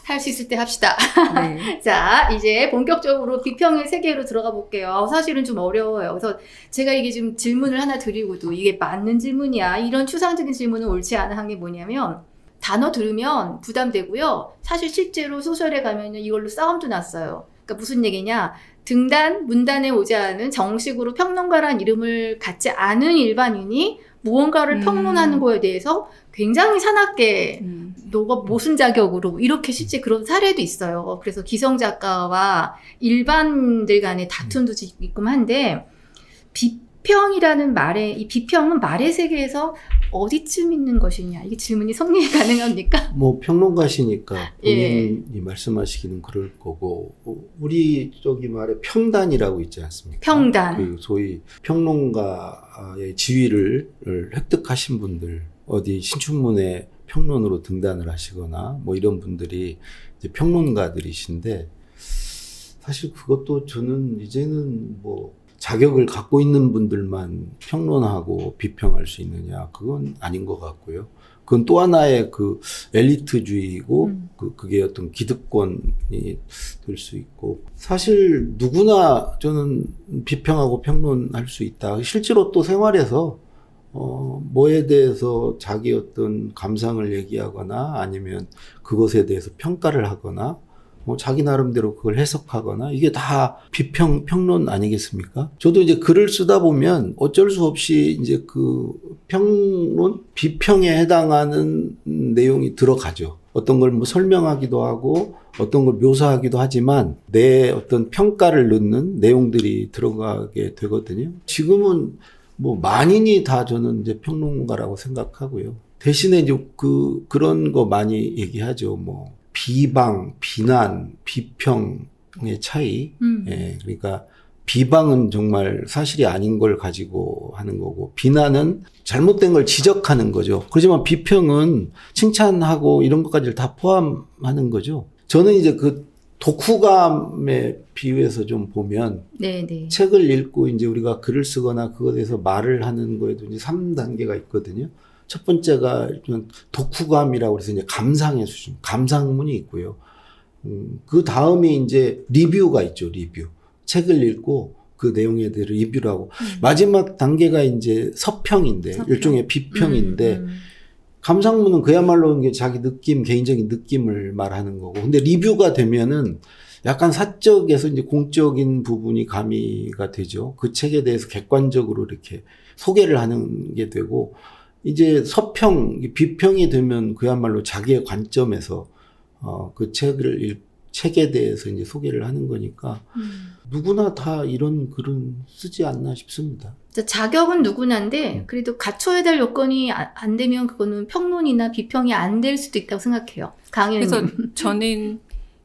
할 수 있을 때 합시다.
네.
자, 이제 본격적으로 비평의 세계로 들어가 볼게요. 사실은 좀 어려워요. 그래서 제가 이게 지금 질문을 하나 드리고도 이게 맞는 질문이야. 이런 추상적인 질문은 옳지 않은 한 게 뭐냐면 단어 들으면 부담되고요. 사실 실제로 소설에 가면 이걸로 싸움도 났어요. 그러니까 무슨 얘기냐. 등단, 문단에 오지 않은 정식으로 평론가란 이름을 갖지 않은 일반인이 무언가를 평론하는 거에 대해서 굉장히 사납게 너가 무슨 자격으로 이렇게 실제 그런 사례도 있어요. 그래서 기성 작가와 일반들 간의 다툼도 있고 한데 비평이라는 말의 이 비평은 말의 세계에서 어디쯤 있는 것이냐 이게 질문이 성립이 가능합니까?
뭐 평론가시니까
예.
본인이 말씀하시기는 그럴 거고 우리 저기 말에 평단이라고 있지 않습니까?
평단.
그 소위 평론가의 지위를 획득하신 분들 어디 신춘문예 평론으로 등단을 하시거나 뭐 이런 분들이 이제 평론가들이신데 사실 그것도 저는 이제는 뭐 자격을 갖고 있는 분들만 평론하고 비평할 수 있느냐 그건 아닌 것 같고요. 그건 또 하나의 그 엘리트주의이고 그게 어떤 기득권이 될 수 있고 사실 누구나 저는 비평하고 평론할 수 있다. 실제로 또 생활에서 뭐에 대해서 자기 어떤 감상을 얘기하거나 아니면 그것에 대해서 평가를 하거나 뭐 자기 나름대로 그걸 해석하거나 이게 다 평론 아니겠습니까? 저도 이제 글을 쓰다 보면 어쩔 수 없이 이제 그 평론, 비평에 해당하는 내용이 들어가죠. 어떤 걸 뭐 설명하기도 하고 어떤 걸 묘사하기도 하지만 내 어떤 평가를 넣는 내용들이 들어가게 되거든요. 지금은 뭐 만인이 다 저는 이제 평론가라고 생각하고요. 대신에 이제 그런 거 많이 얘기하죠. 뭐 비방, 비난, 비평의 차이. 예, 그러니까 비방은 정말 사실이 아닌 걸 가지고 하는 거고, 비난은 잘못된 걸 지적하는 거죠. 그렇지만 비평은 칭찬하고 이런 것까지를 다 포함하는 거죠. 저는 이제 그 독후감에 비유해서 좀 보면,
네네.
책을 읽고 이제 우리가 글을 쓰거나 그거에 대해서 말을 하는 거에도 이제 3단계가 있거든요. 첫 번째가 독후감이라고 해서 이제 감상의 수준, 감상문이 있고요. 그 다음이 이제 리뷰가 있죠, 리뷰. 책을 읽고 그 내용에 대해 리뷰를 하고. 마지막 단계가 이제 서평인데, 일종의 비평인데, 감상문은 그야말로 이게 자기 느낌, 개인적인 느낌을 말하는 거고. 근데 리뷰가 되면은 약간 사적에서 이제 공적인 부분이 가미가 되죠. 그 책에 대해서 객관적으로 이렇게 소개를 하는 게 되고, 이제 서평, 비평이 되면 그야말로 자기의 관점에서 그 책에 대해서 이제 소개를 하는 거니까 누구나 다 이런 글은 쓰지 않나 싶습니다.
자격은 누구나인데 그래도 갖춰야 될 요건이 안 되면 그거는 평론이나 비평이 안 될 수도 있다고 생각해요. 강연님.
그래서 저는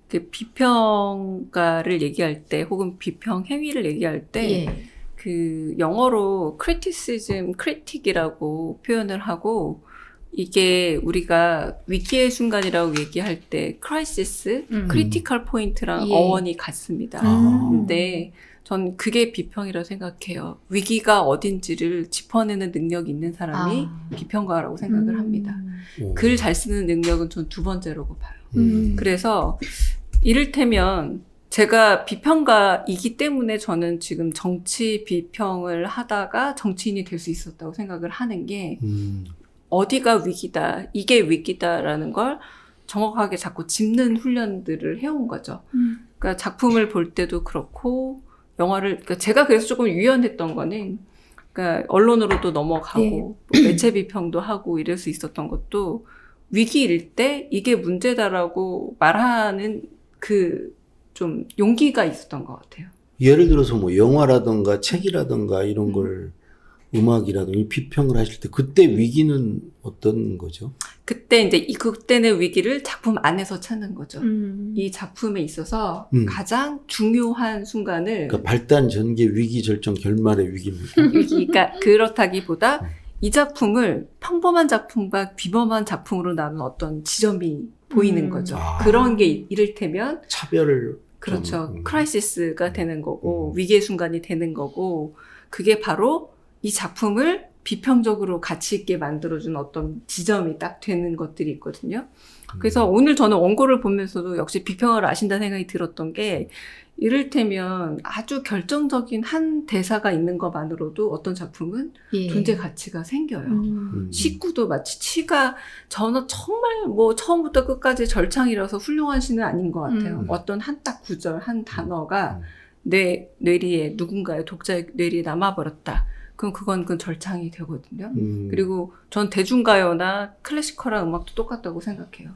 그 비평가를 얘기할 때 혹은 비평 행위를 얘기할 때
예.
그 영어로 criticism, critic이라고 표현을 하고, 이게 우리가 위기의 순간이라고 얘기할 때 crisis, critical point랑
예.
어원이 같습니다. 근데 전 그게 비평이라고 생각해요. 위기가 어딘지를 짚어내는 능력이 있는 사람이 비평가라고 생각을 합니다. 글 잘 쓰는 능력은 전 두 번째라고 봐요. 그래서 이를테면 제가 비평가이기 때문에 저는 지금 정치 비평을 하다가 정치인이 될 수 있었다고 생각을 하는 게, 어디가 위기다, 이게 위기다라는 걸 정확하게 자꾸 짚는 훈련들을 해온 거죠. 그러니까 작품을 볼 때도 그렇고, 영화를, 그러니까 제가 그래서 조금 유연했던 거는, 그러니까 언론으로도 넘어가고, 뭐 매체 비평도 하고 이럴 수 있었던 것도, 위기일 때 이게 문제다라고 말하는 그 좀 용기가 있었던 것 같아요.
예를 들어서 뭐 영화라든가 책이라든가 이런 걸 음악이라든가 비평을 하실 때 그때 위기는 어떤 거죠?
그때 이제 그때는 위기를 작품 안에서 찾는 거죠. 이 작품에 있어서 가장 중요한 순간을,
그러니까 발단 전개 위기 절정 결말의 위기입니다.
위기가 그렇다기보다 이 작품을 평범한 작품과 비범한 작품으로 나눈 어떤 지점이 보이는 거죠. 그런 게 이를테면
차별을
그렇죠. 크라이시스가 되는 거고 위기의 순간이 되는 거고, 그게 바로 이 작품을 비평적으로 가치 있게 만들어준 어떤 지점이 딱 되는 것들이 있거든요. 그래서 오늘 저는 원고를 보면서도 역시 비평을 아신다는 생각이 들었던 게, 이를테면 아주 결정적인 한 대사가 있는 것만으로도 어떤 작품은
예.
존재 가치가 생겨요. 시구도 마치 치가 저는 정말 뭐 처음부터 끝까지 절창이라서 훌륭한 시는 아닌 것 같아요. 어떤 한 딱 구절, 한 단어가 내 뇌리에, 누군가의 독자의 뇌리에 남아버렸다. 그럼 그건 그 절창이 되거든요. 그리고 전 대중가요나 클래시컬한 음악도 똑같다고 생각해요.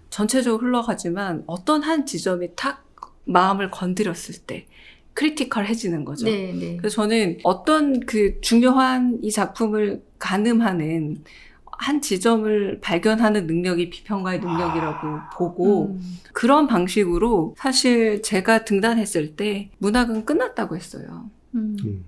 전체적으로 흘러가지만 어떤 한 지점이 탁 마음을 건드렸을 때 크리티컬해지는 거죠.
네, 네.
그래서 저는 어떤 그 중요한 이 작품을 가늠하는 한 지점을 발견하는 능력이 비평가의 능력이라고 보고, 그런 방식으로 사실 제가 등단했을 때 문학은 끝났다고 했어요.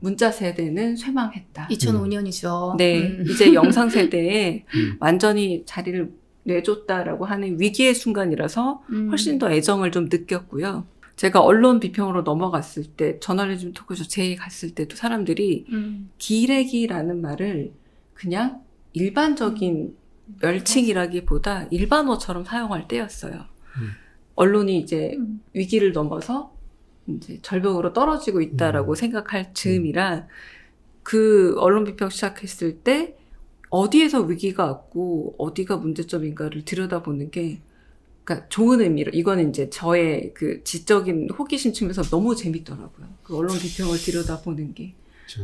문자 세대는 쇠망했다.
2005년이죠.
네, 이제 영상 세대에 완전히 자리를 내줬다라고 하는 위기의 순간이라서 훨씬 더 애정을 좀 느꼈고요. 제가 언론 비평으로 넘어갔을 때, 저널리즘 토크쇼 제이 갔을 때도 사람들이 기레기라는 말을 그냥 일반적인 멸칭이라기보다 일반어처럼 사용할 때였어요. 언론이 이제 위기를 넘어서 이제 절벽으로 떨어지고 있다라고 생각할 즈음이라, 그 언론 비평 시작했을 때 어디에서 위기가 왔고 어디가 문제점인가를 들여다보는 게, 그러니까 좋은 의미로, 이거는 이제 저의 그 지적인 호기심 측면에서 너무 재밌더라고요. 그 언론 비평을 들여다보는 게.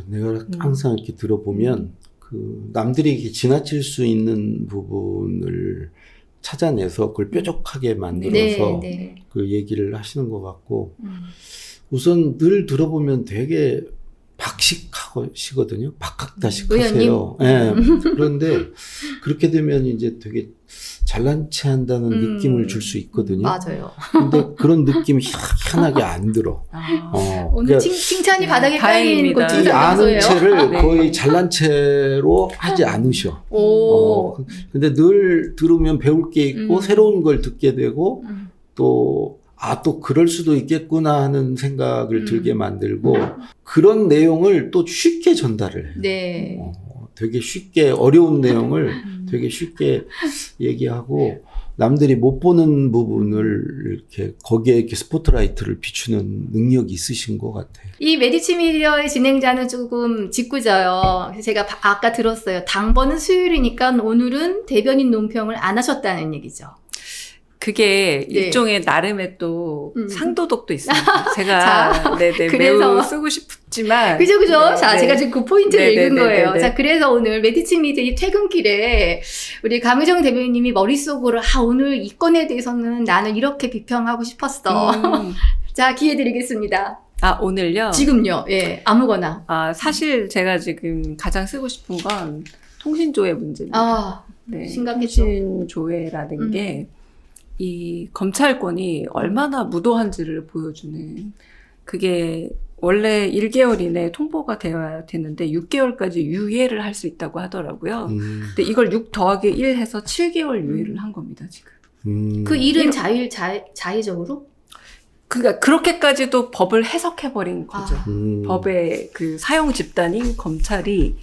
내가 항상 이렇게 들어보면 그 남들이 이렇게 지나칠 수 있는 부분을 찾아내서 그걸 뾰족하게 만들어서
네.
그 얘기를 하시는 것 같고, 우선 늘 들어보면 되게 박식하시거든요. 박학다식
의원님?
하세요. 예. 그런데 그렇게 되면 이제 되게 잘난 체 한다는 느낌을 줄 수 있거든요.
맞아요.
근데 그런 느낌이 희한하게 안 들어.
오늘
그러니까
칭찬이 바닥에 깔린
다행입니다.
고충
이 아는
상담소예요.
체를
네.
거의 잘난 체로 하지 않으셔.
오.
근데 늘 들으면 배울 게 있고 새로운 걸 듣게 되고 또 또 그럴 수도 있겠구나 하는 생각을 들게 만들고 그런 내용을 또 쉽게 전달을 해요.
네.
되게 쉽게 어려운 내용을 되게 쉽게 얘기하고 남들이 못 보는 부분을 이렇게 거기에 이렇게 스포트라이트를 비추는 능력이 있으신 것 같아요.
이 메디치 미디어의 진행자는 조금 짓궂어요. 그래서 제가 아까 들었어요. 당번은 수요일이니까 오늘은 대변인 논평을 안 하셨다는 얘기죠.
그게
네.
일종의 나름의 또 상도덕도 있습니다.
자,
제가 네네
그래서-
매우 쓰고 싶지만
그죠?
네,
자,
네.
제가 지금 그 포인트를
네,
읽은
네,
거예요.
네, 네, 네.
자, 그래서 오늘 메디치 미디어 이 퇴근길에 우리 강유정 대변인님이 머릿속으로 오늘 이 건에 대해서는 나는 이렇게 비평하고 싶었어. 자, 기회 드리겠습니다.
오늘요?
지금요. 예, 아무거나.
사실 제가 지금 가장 쓰고 싶은 건 통신조회 문제입니다.
아,
네,
심각했죠.
통신조회라는 게 이 검찰권이 얼마나 무도한지를 보여주는, 그게 원래 1개월 이내에 통보가 되어야 되는데 6개월까지 유예를 할 수 있다고 하더라고요. 근데 이걸 6 더하기 1 해서 7개월 유예를 한 겁니다, 지금.
그 일은 자의적으로?
그러니까 그렇게까지도 법을 해석해버린 거죠.
아.
법의 그 사용 집단인 검찰이,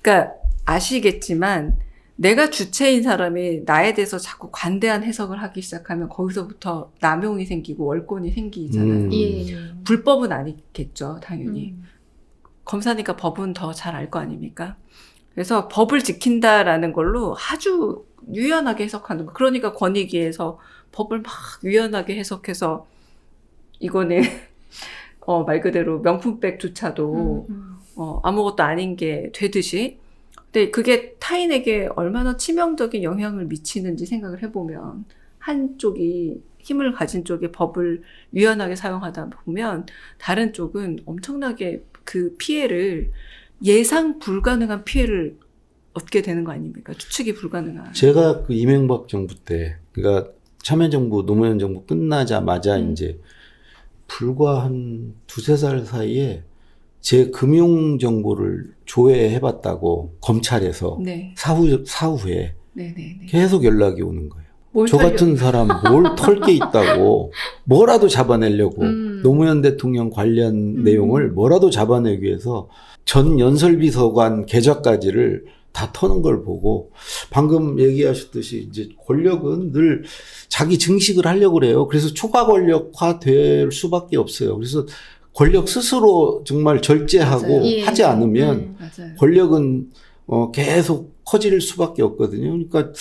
그러니까 아시겠지만 내가 주체인 사람이 나에 대해서 자꾸 관대한 해석을 하기 시작하면 거기서부터 남용이 생기고 월권이 생기잖아요.
예.
불법은 아니겠죠, 당연히. 검사니까 법은 더 잘 알 거 아닙니까? 그래서 법을 지킨다라는 걸로 아주 유연하게 해석하는 거. 그러니까 권익위에서 법을 막 유연하게 해석해서 이거는 말 그대로 명품백조차도 아무것도 아닌 게 되듯이. 근데 그게 타인에게 얼마나 치명적인 영향을 미치는지 생각을 해보면 한쪽이 힘을 가진 쪽에 법을 유연하게 사용하다 보면 다른 쪽은 엄청나게 그 피해를 예상 불가능한 피해를 얻게 되는 거 아닙니까? 추측이 불가능한.
제가 그 이명박 정부 때, 그러니까 참여정부, 노무현 정부 끝나자마자 이제 불과 한 2-3살 사이에 제 금융 정보를 조회해봤다고 검찰에서
네.
사후에
네네네.
계속 연락이 오는 거예요.
뭘
저
털려-
같은 사람 뭘 털 게 있다고 뭐라도 잡아내려고 노무현 대통령 관련 내용을 뭐라도 잡아내기 위해서 전 연설비서관 계좌까지를 다 터는 걸 보고 방금 얘기하셨듯이 이제 권력은 늘 자기 증식을 하려고 그래요. 그래서 초과 권력화 될 수밖에 없어요. 그래서 권력 스스로 정말 절제하고
맞아요.
예.
하지 않으면
맞아요.
권력은 계속 커질 수밖에 없거든요. 그러니까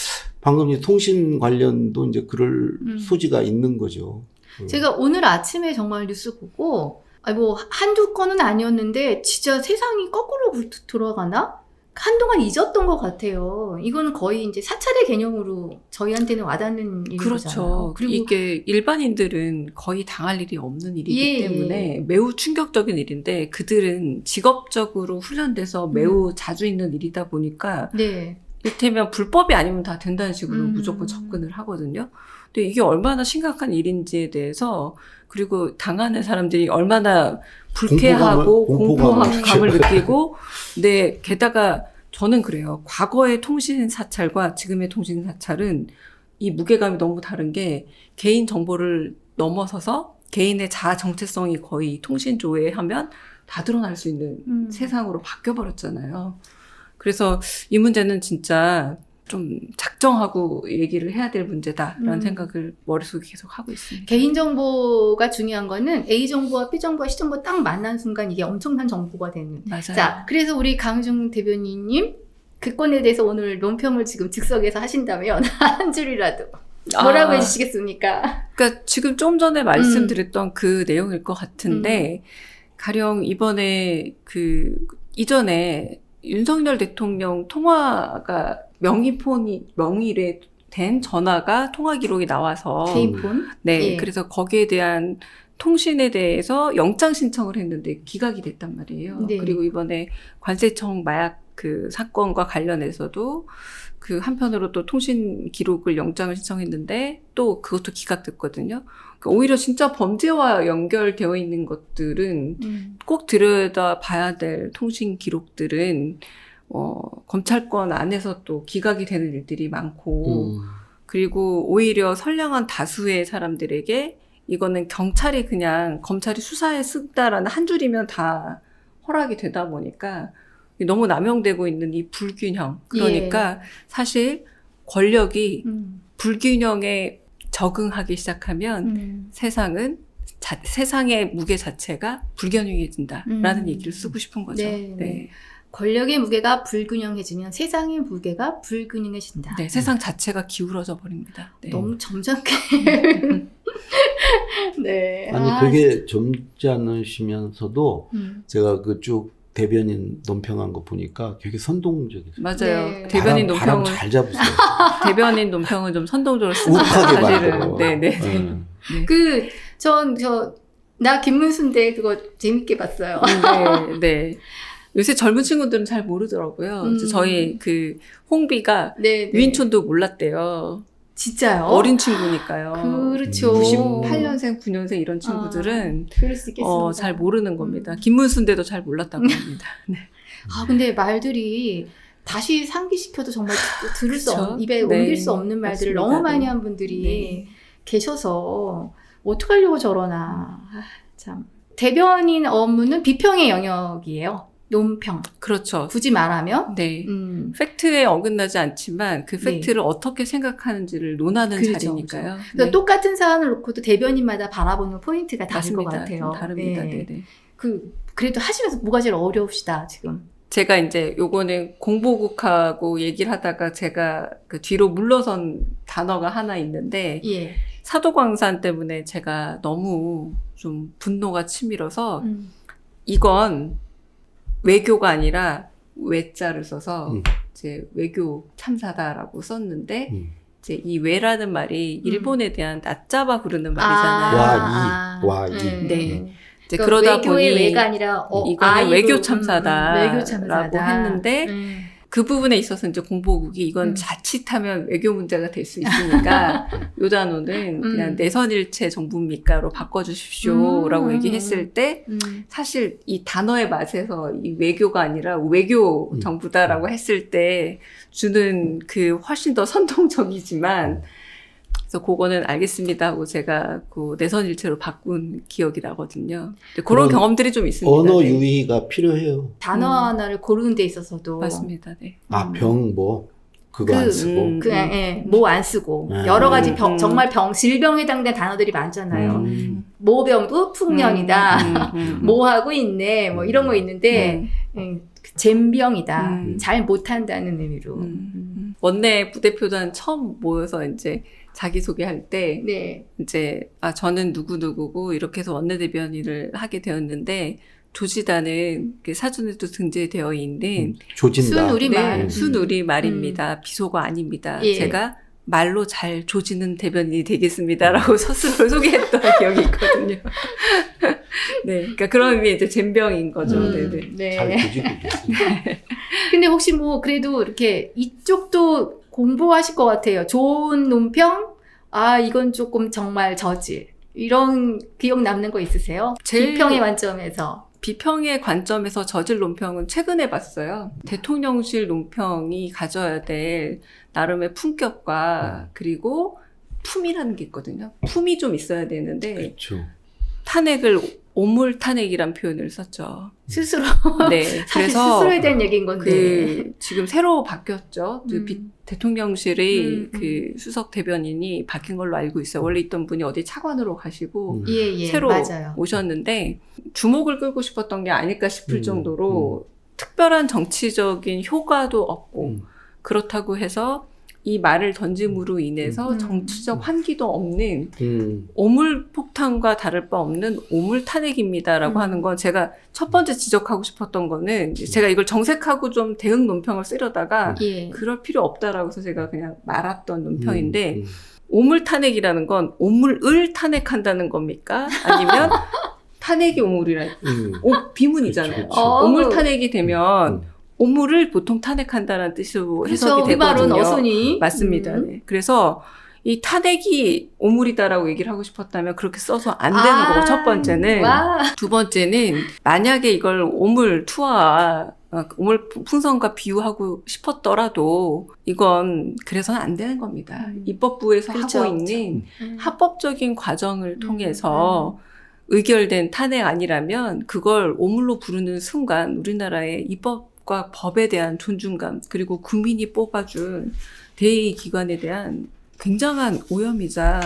방금 이 통신 관련도 이제 그럴 소지가 있는 거죠.
제가 오늘 아침에 정말 뉴스 보고, 뭐, 한두 건은 아니었는데, 진짜 세상이 거꾸로 돌아가나? 한동안 잊었던 것 같아요. 이거는 거의 이제 사찰의 개념으로 저희한테는 와닿는 일이잖아요.
그렇죠.
그리고
이게 일반인들은 거의 당할 일이 없는 일이기
예,
때문에 매우 충격적인 일인데 그들은 직업적으로 훈련돼서 매우 자주 있는 일이다 보니까
네.
이를테면 불법이 아니면 다 된다는 식으로 무조건 접근을 하거든요. 근데 이게 얼마나 심각한 일인지에 대해서 그리고 당하는 사람들이 얼마나 불쾌하고 공포감을 느끼고 네, 게다가 저는 그래요. 과거의 통신 사찰과 지금의 통신 사찰은 이 무게감이 너무 다른 게 개인 정보를 넘어서서 개인의 자아 정체성이 거의 통신 조회하면 다 드러날 수 있는 세상으로 바뀌어버렸잖아요. 그래서 이 문제는 진짜 좀 작정하고 얘기를 해야 될 문제다라는 생각을 머릿속에 계속 하고 있습니다.
개인정보가 중요한 거는 A정보와 B정보와 C정보 딱 만난 순간 이게 엄청난 정보가 되는.
맞아요.
자, 그래서 우리 강유정 대변인님, 그 건에 대해서 오늘 논평을 지금 즉석에서 하신다면 한 줄이라도 뭐라고 해주시겠습니까?
그러니까 지금 좀 전에 말씀드렸던 그 내용일 것 같은데 가령 이번에 그 이전에 윤석열 대통령 통화가 명의로 된 전화가 통화 기록이 나와서
개인폰?
네,
예.
그래서 거기에 대한 통신에 대해서 영장 신청을 했는데 기각이 됐단 말이에요.
네.
그리고 이번에 관세청 마약 그 사건과 관련해서도 그 한편으로 또 통신 기록을 영장을 신청했는데 또 그것도 기각됐거든요. 그러니까 오히려 진짜 범죄와 연결되어 있는 것들은 꼭 들여다 봐야 될 통신 기록들은 검찰권 안에서 또 기각이 되는 일들이 많고 그리고 오히려 선량한 다수의 사람들에게 이거는 경찰이 그냥 검찰이 수사에 쓴다라는 한 줄이면 다 허락이 되다 보니까 너무 남용되고 있는 이 불균형. 그러니까 사실 권력이 불균형에 적응하기 시작하면 세상의 무게 자체가 불균형해진다라는 얘기를 쓰고 싶은 거죠.
네,
네.
네. 권력의 무게가 불균형해지면 세상의 무게가 불균형해진다.
네, 세상 자체가 기울어져 버립니다. 네.
너무 점잖게. 네.
아니 그게 점잖으시면서도 제가 그 쭉 대변인 논평한 거 보니까 되게 선동적이세요.
맞아요.
네.
대변인
바람
논평은
잘 잡으세요.
대변인 논평은 좀 선동적으로 쓰는
욱하게
사실은.
만들어.
네네.
나 김문수인데 그거 재밌게 봤어요.
네. 요새 젊은 친구들은 잘 모르더라고요. 저희 그 홍비가
네.
유인촌도 몰랐대요.
진짜요?
어린 친구니까요.
그렇죠.
98년생, 9년생 이런 친구들은
그럴 수 있겠습니다.
잘 모르는 겁니다. 김문수인데도 잘 몰랐다고 합니다. 네.
근데 말들이 다시 상기시켜도 정말 들을 수
그쵸?
입에
네.
옮길 수 없는 말들을
맞습니다.
너무 많이
네.
한 분들이
네.
계셔서 어떡하려고 저러나. 참. 대변인 업무는 비평의 영역이에요. 논평.
그렇죠.
굳이 말하면.
네. 팩트에 어긋나지 않지만 그 팩트를 어떻게 생각하는지를 논하는
그렇죠,
자리니까요.
그러니까
네.
똑같은 사안을 놓고도 대변인마다 바라보는 포인트가 다를
맞습니다.
것 같아요.
좀 다릅니다.
네.
네네.
그래도 하시면서 뭐가 제일 어려우시다, 지금.
제가 이제 요거는 공보국하고 얘기를 하다가 제가 그 뒤로 물러선 단어가 하나 있는데
예.
사도광산 때문에 제가 너무 좀 분노가 치밀어서 이건 외교가 아니라 외자를 써서 이제 외교 참사다라고 썼는데 이제 이 외라는 말이 일본에 대한 낮잡아 부르는 말이잖아요.
네.
이제
그러니까
그러다
외교의
보니
외가 아니라
이거는 외교 참사다라고
외교 참사다.
했는데 그 부분에 있어서 이제 공보국이 이건 자칫하면 외교 문제가 될 수 있으니까 요 단어는 그냥 내선일체 정부입니까로 바꿔주십시오라고 얘기했을 때 사실 이 단어의 맛에서 이 외교가 아니라 외교 정부다라고 했을 때 주는 그 훨씬 더 선동적이지만 그래서 그거는 알겠습니다 하고 제가 그 내선일체로 바꾼 기억이 나거든요. 그런 경험들이 좀 있습니다.
언어
네.
유희가 필요해요.
단어 하나를 고르는 데 있어서도.
맞습니다. 네.
그거 안 쓰고.
뭐 안 쓰고. 여러 가지 정말 질병에 해당된 단어들이 많잖아요. 모병도 풍년이다. 뭐 하고 있네. 뭐 이런 거 있는데, 잼병이다. 잘 못한다는 의미로.
원내 부대표단 처음 모여서 이제 자기소개할 때,
네.
이제, 저는 누구누구고, 이렇게 해서 원내대변인을 하게 되었는데, 조지다는 그 사전에도 등재되어 있는
조진다.
순우리말.
순우리말입니다. 비속어 아닙니다.
예.
제가 말로 잘 조지는 대변인이 되겠습니다라고 스스로 소개했던 기억이 있거든요. 네, 그러니까 그런 의미의 이제 잼병인 거죠. 네네.
네.
잘 조지고 계세요.
근데 혹시 뭐 그래도 이렇게 이쪽도 공부하실 것 같아요. 좋은 논평? 이건 조금 정말 저질. 이런 기억 남는 거 있으세요? 비평의 관점에서.
비평의 관점에서 저질 논평은 최근에 봤어요. 대통령실 논평이 가져야 될 나름의 품격과 그리고 품이라는 게 있거든요. 품이 좀 있어야 되는데
그렇죠.
탄핵을 오물 탄핵이란 표현을 썼죠.
스스로.
네,
사실
그래서
스스로에 대한 얘기인 건데.
지금 새로 바뀌었죠. 대통령실의 그 수석 대변인이 바뀐 걸로 알고 있어요. 원래 있던 분이 어디 차관으로 가시고
예,
새로
맞아요.
오셨는데 주목을 끌고 싶었던 게 아닐까 싶을 정도로 특별한 정치적인 효과도 없고 그렇다고 해서 이 말을 던짐으로 인해서 정치적 환기도 없는 오물폭탄과 다를 바 없는 오물탄핵입니다라고 하는 건 제가 첫 번째 지적하고 싶었던 거는 제가 이걸 정색하고 좀 대응 논평을 쓰려다가
예.
그럴 필요 없다라고 해서 제가 그냥 말았던 논평인데 오물 탄핵이라는 건 오물을 탄핵한다는 겁니까? 아니면 탄핵이 오물이라 비문이잖아요.
그쵸.
오물 탄핵이 되면 오물을 보통 탄핵한다는 뜻으로 해석이
그 말은
되거든요.
어순이
맞습니다. 네. 그래서 이 탄핵이 오물이다라고 얘기를 하고 싶었다면 그렇게 써서 안 되는 거고 첫 번째는
와.
두 번째는 만약에 이걸 오물 투하 오물 풍선과 비유하고 싶었더라도 이건 그래서는 안 되는 겁니다. 입법부에서
그렇죠,
하고 있는
음.
합법적인 과정을 통해서 의결된 탄핵 아니라면 그걸 오물로 부르는 순간 우리나라의 입법과 법에 대한 존중감 그리고 국민이 뽑아준 대의 기관에 대한 굉장한 오염이자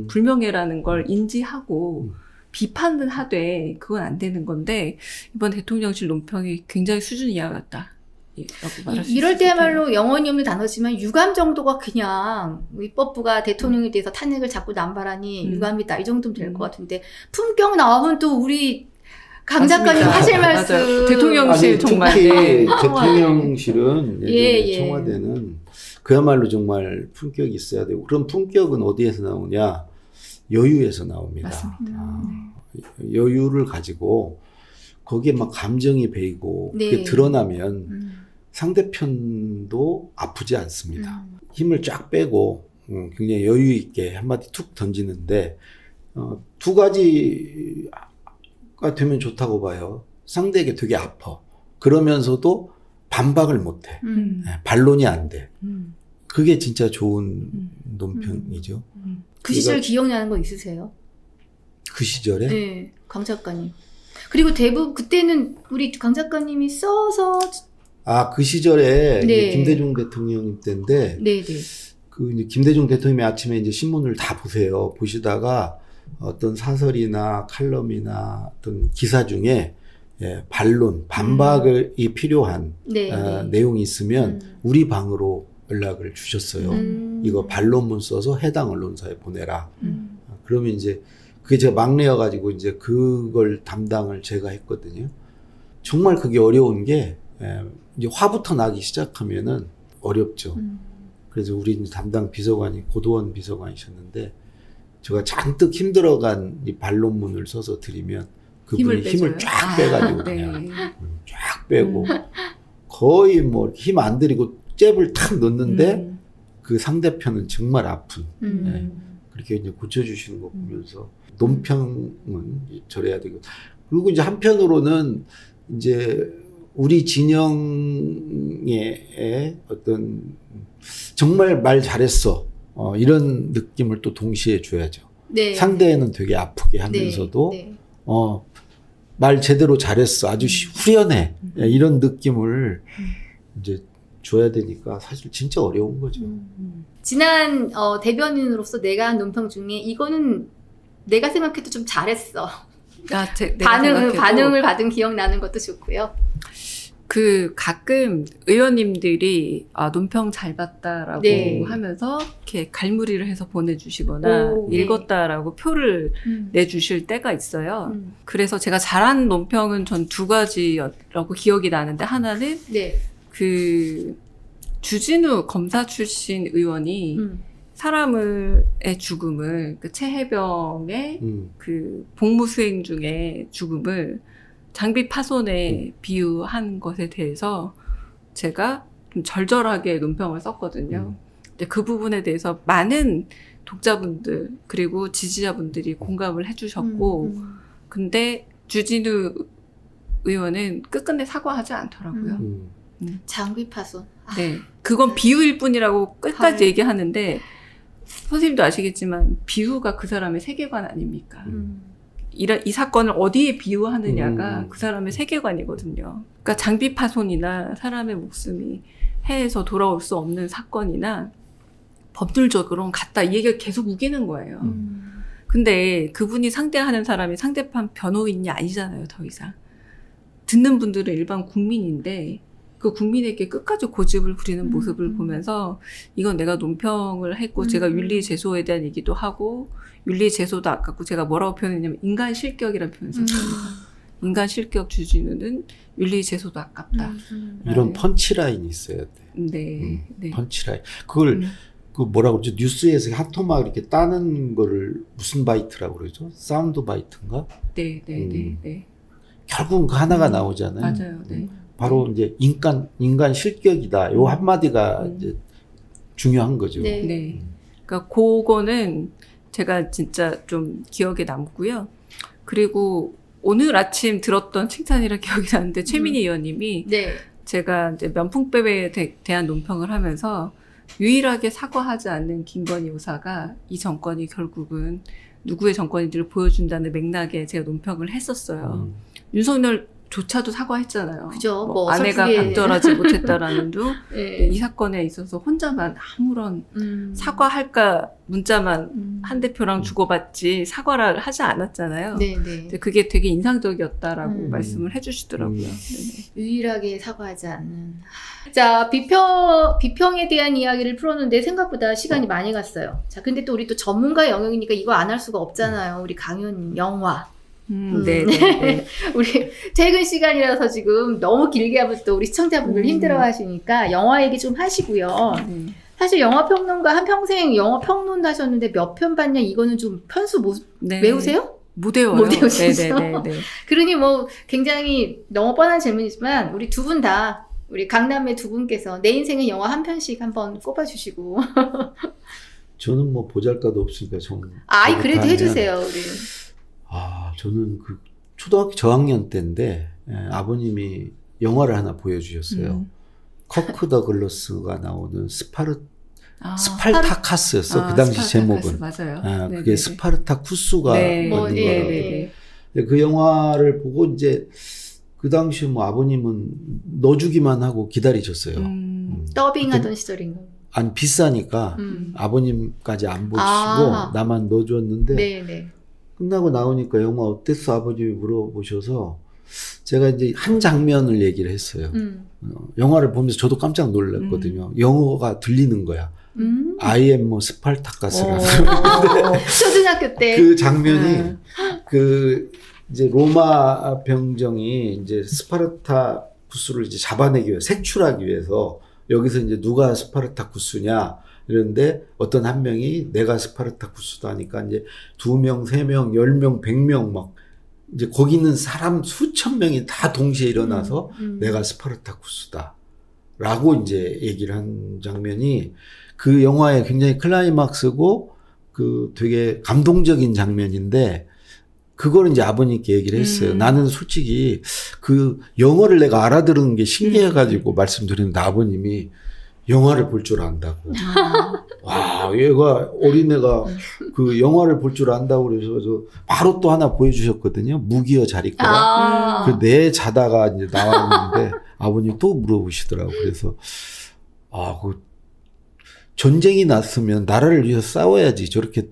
불명예라는 걸 인지하고 비판은 하되 그건 안 되는 건데 이번 대통령실 논평이 굉장히 수준 이하였다. 라고 말할 수
이럴
있을
때야말로 영혼이 없는 단어지만 유감 정도가 그냥 입법부가 대통령에 대해서 탄핵을 자꾸 남발하니 유감이다 이 정도면 될 것 같은데 품격 나오면 또 우리 강 작가님
맞습니다.
하실
맞아요.
말씀
대통령실
아니,
정말
특히
네.
대통령실은 예전에
예.
청와대는 그야말로 정말 품격이 있어야 되고 그럼 품격은 어디에서 나오냐? 여유에서 나옵니다.
맞습니다.
여유를 가지고 거기에 막 감정이 배이고
네.
그게 드러나면 상대편도 아프지 않습니다. 힘을 쫙 빼고 굉장히 여유 있게 한마디 툭 던지는데 두 가지가 되면 좋다고 봐요. 상대에게 되게 아파. 그러면서도 반박을 못해. 반론이 안 돼. 그게 진짜 좋은 논평이죠.
그 시절 기억나는 거 있으세요?
그 시절에
네, 강 작가님. 그리고 대부분 그때는 우리 강 작가님이 써서
그 시절에
네.
이제 김대중 대통령 때인데
네네.
그 이제 김대중 대통령이 아침에 이제 신문을 다 보세요. 보시다가 어떤 사설이나 칼럼이나 어떤 기사 중에 반론, 반박이 필요한
네.
내용이 있으면 우리 방으로 연락을 주셨어요. 이거 반론문 써서 해당 언론사에 보내라. 그러면 이제 그게 제가 막내여가지고 이제 그걸 담당을 제가 했거든요. 정말 그게 어려운 게 이제 화부터 나기 시작하면은 어렵죠. 그래서 우리 이제 담당 비서관이 고도원 비서관이셨는데 제가 잔뜩 힘들어간 이 반론문을 써서 드리면 그분이 힘을 쫙 빼가지고 그냥 쫙 빼고 거의 뭐 힘 안 들이고 잽을 탁 넣는데 그 상대편은 정말 아픈 그렇게 이제 고쳐주시는 거 보면서 논평은 저래야 되고 그리고 이제 한편으로는 이제 우리 진영의 어떤 정말 말 잘했어 이런 느낌을 또 동시에 줘야죠.
네.
상대는 되게 아프게 하면서도
네.
말 제대로 잘했어 아주 후련해 이런 느낌을 이제 줘야 되니까 사실 진짜 어려운 거죠.
지난 대변인으로서 내가 한 논평 중에 이거는 내가 생각해도 좀 잘했어. 반응을 받은 기억 나는 것도 좋고요.
그 가끔 의원님들이 논평 잘 봤다라고
네.
하면서 이렇게 갈무리를 해서 보내주시거나
오, 네.
읽었다라고 표를 내주실 때가 있어요. 그래서 제가 잘한 논평은 전 두 가지라고 기억이 나는데 하나는
네.
그 주진우 검사 출신 의원이 사람의 죽음을 그 최혜병의 그 복무 수행 중에 죽음을 장비 파손에 비유한 것에 대해서 제가 좀 절절하게 논평을 썼거든요. 근데 그 부분에 대해서 많은 독자분들 그리고 지지자분들이 공감을 해주셨고 근데 주진우 의원은 끝끝내 사과하지 않더라고요.
장비 파손.
네, 그건 비유일 뿐이라고 끝까지
아.
얘기하는데 선생님도 아시겠지만 비유가 그 사람의 세계관 아닙니까? 이 사건을 어디에 비유하느냐가 그 사람의 세계관이거든요. 그러니까 장비 파손이나 사람의 목숨이 해에서 돌아올 수 없는 사건이나 법률적으로는 같다. 이 얘기가 계속 우기는 거예요. 근데 그분이 상대하는 사람이 상대편 변호인이 아니잖아요. 더 이상. 듣는 분들은 일반 국민인데 그 국민에게 끝까지 고집을 부리는 모습을 보면서 이건 내가 논평을 했고 제가 윤리제소에 대한 얘기도 하고 윤리제소도 아깝고 제가 뭐라고 표현했냐면 인간 실격이라는 표현을 썼습니다. 인간 실격 주진우는 윤리제소도 아깝다.
이런 펀치라인이 있어야 돼.
네. 네.
펀치라인. 그걸 그 뭐라 그러죠? 뉴스에서 핫토막 이렇게 따는 거를 무슨 바이트라고 그러죠? 사운드 바이트인가?
네, 네, 네, 네.
결국은 그 하나가 나오잖아요.
맞아요. 네.
바로 이제 인간 실격이다. 요 한마디가 이제 중요한 거죠.
네.
네. 그러니까 그거는 제가 진짜 좀 기억에 남고요. 그리고 오늘 아침 들었던 칭찬이라 기억이 나는데 최민희 의원님이
네.
제가 이제 면풍법에 대한 논평을 하면서 유일하게 사과하지 않는 김건희 여사가 이 정권이 결국은 누구의 정권인지를 보여준다는 맥락에 제가 논평을 했었어요. 윤석열조차도 사과했잖아요.
그죠.
뭐 아내가
어설프게.
간절하지 못했다라는 둥
네.
이 사건에 있어서 혼자만 아무런 사과할까 문자만 한 대표랑 주고받지 사과를 하지 않았잖아요.
네, 네.
근데 그게 되게 인상적이었다라고
음.
말씀을 해주시더라고요. 네네.
유일하게 사과하지 않는. 자, 비평에 대한 이야기를 풀었는데 생각보다 시간이 많이 갔어요. 자, 근데 또 우리 또 전문가 영역이니까 이거 안 할 수가 없잖아요. 우리 강연 영화.
네네.
우리 퇴근 시간이라서 지금 너무 길게 하면 또 우리 시청자분들 힘들어 하시니까 영화 얘기 좀 하시고요.
네.
사실 영화 평론가 한평생 영화 평론 하셨는데 몇 편 봤냐 이거는 좀 편수
네.
외우세요?
못 외워요.
못 외우시죠?
네네네.
그러니 뭐 굉장히 너무 뻔한 질문이지만 우리 두 분 다 우리 강남의 두 분께서 내 인생의 영화 한 편씩 한번 꼽아주시고.
저는 뭐 보잘것도 없으니까 좀.
아이 그래도
하면,
해주세요 우리.
저는 그 초등학교 저학년 때인데 아버님이 영화를 하나 보여주셨어요. 커크 더글러스가 나오는 스팔타카스였어. 그 당시 제목은.
맞아요.
그게 스파르타쿠스가
네.
맞는
예,
거라고.
예.
근데 그 영화를 보고 이제 그 당시 뭐 아버님은 넣어주기만 하고 기다리셨어요.
더빙하던 시절인가.
아니 비싸니까 아버님까지 안 보시고
아.
나만 넣어줬는데
네네.
끝나고 나오니까 영화 어땠어 아버님이 물어보셔서 제가 이제 한 장면을 얘기를 했어요. 영화를 보면서 저도 깜짝 놀랐거든요. 영어가 들리는 거야. I am 뭐 스팔타카스라는
초등학교 때.
그 장면이 그 이제 로마 병정이 이제 스파르타쿠스를 이제 잡아내기 위해 색출하기 위해서 여기서 이제 누가 스파르타쿠스냐 이런데 어떤 한 명이 내가 스파르타쿠스다 하니까 이제 2명, 3명, 10명, 100명 막 이제 거기 있는 사람 수천 명이 다 동시에 일어나서 내가 스파르타쿠스다 라고 이제 얘기를 한 장면이 그 영화의 굉장히 클라이막스고 그 되게 감동적인 장면인데 그걸 이제 아버님께 얘기를 했어요. 나는 솔직히 그 영어를 내가 알아들은 게 신기해가지고 말씀드렸는데 아버님이 영화를 볼 줄 안다고. 와, 얘가 어린애가 그 영화를 볼 줄 안다고 그래서 바로 또 하나 보여주셨거든요. 무기여 자리거라. 그 내 자다가 이제 나왔는데 아버님 또 물어보시더라고. 그래서 그 전쟁이 났으면 나라를 위해서 싸워야지 저렇게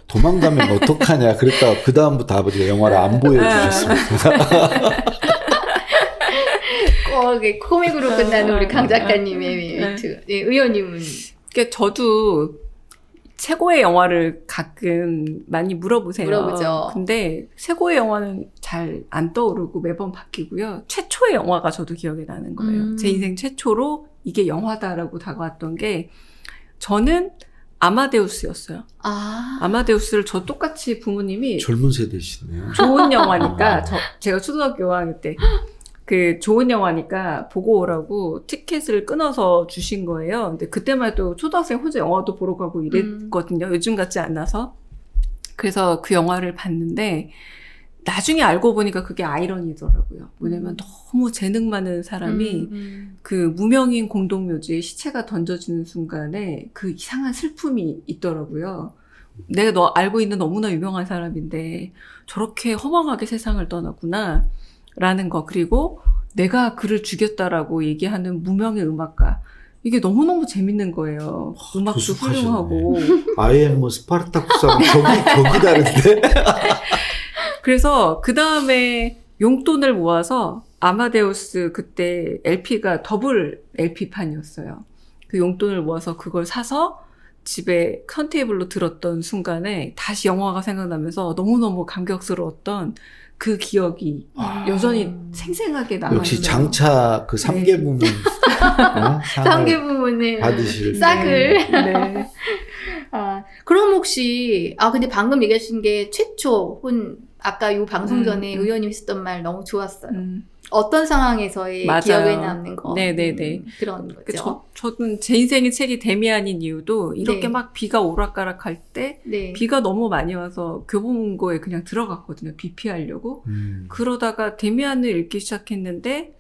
도망가면 어떡하냐 그랬다가 그 다음부터 아버지가 영화를 안 보여주셨습니다.
꼭 코믹으로 끝나는 우리 강 작가님의 멘트. 예, 의원님은.
그러니까 저도 최고의 영화를 가끔 많이 물어보세요.
물어보죠.
근데 최고의 영화는 잘 안 떠오르고 매번 바뀌고요. 최초의 영화가 저도 기억에 나는 거예요. 제 인생 최초로 이게 영화다라고 다가왔던 게 저는 아마데우스였어요. 아마데우스를 저 똑같이 부모님이
젊은 세대시네요.
좋은 영화니까 제가 초등학교 5학년 때 그 좋은 영화니까 보고 오라고 티켓을 끊어서 주신 거예요. 근데 그때만 해도 초등학생 혼자 영화도 보러 가고 이랬거든요. 요즘 같지 않아서. 그래서 그 영화를 봤는데 나중에 알고 보니까 그게 아이러니더라고요. 뭐냐면 너무 재능 많은 사람이 그 무명인 공동묘지에 시체가 던져지는 순간에 그 이상한 슬픔이 있더라고요. 내가 너 알고 있는 너무나 유명한 사람인데 저렇게 허망하게 세상을 떠났구나 라는 거. 그리고 내가 그를 죽였다라고 얘기하는 무명의 음악가. 이게 너무너무 재밌는 거예요. 음악도
조숙하시네.
훌륭하고.
아예 뭐 스파르타쿠스하고 격이 다른데?
그래서 그 다음에 용돈을 모아서 아마데우스 그때 LP가 더블 LP판이었어요. 그 용돈을 모아서 그걸 사서 집에 턴테이블로 들었던 순간에 다시 영화가 생각나면서 너무너무 감격스러웠던 그 기억이 여전히 생생하게 남아있네요.
역시 장차 그 3개 부문
상계 부문을
받으실
싹을.
네.
그럼 혹시 근데 방금 얘기하신 게 최초 아까 요 방송 전에 의원님 했었던 말 너무 좋았어요. 어떤 상황에서의
맞아요.
기억에 남는 거.
네네네.
그런 거죠.
저는 제 인생의 책이 데미안인 이유도 이렇게
네.
막 비가 오락가락할 때
네.
비가 너무 많이 와서 교보문고에 그냥 들어갔거든요. 비 피하려고. 그러다가 데미안을 읽기 시작했는데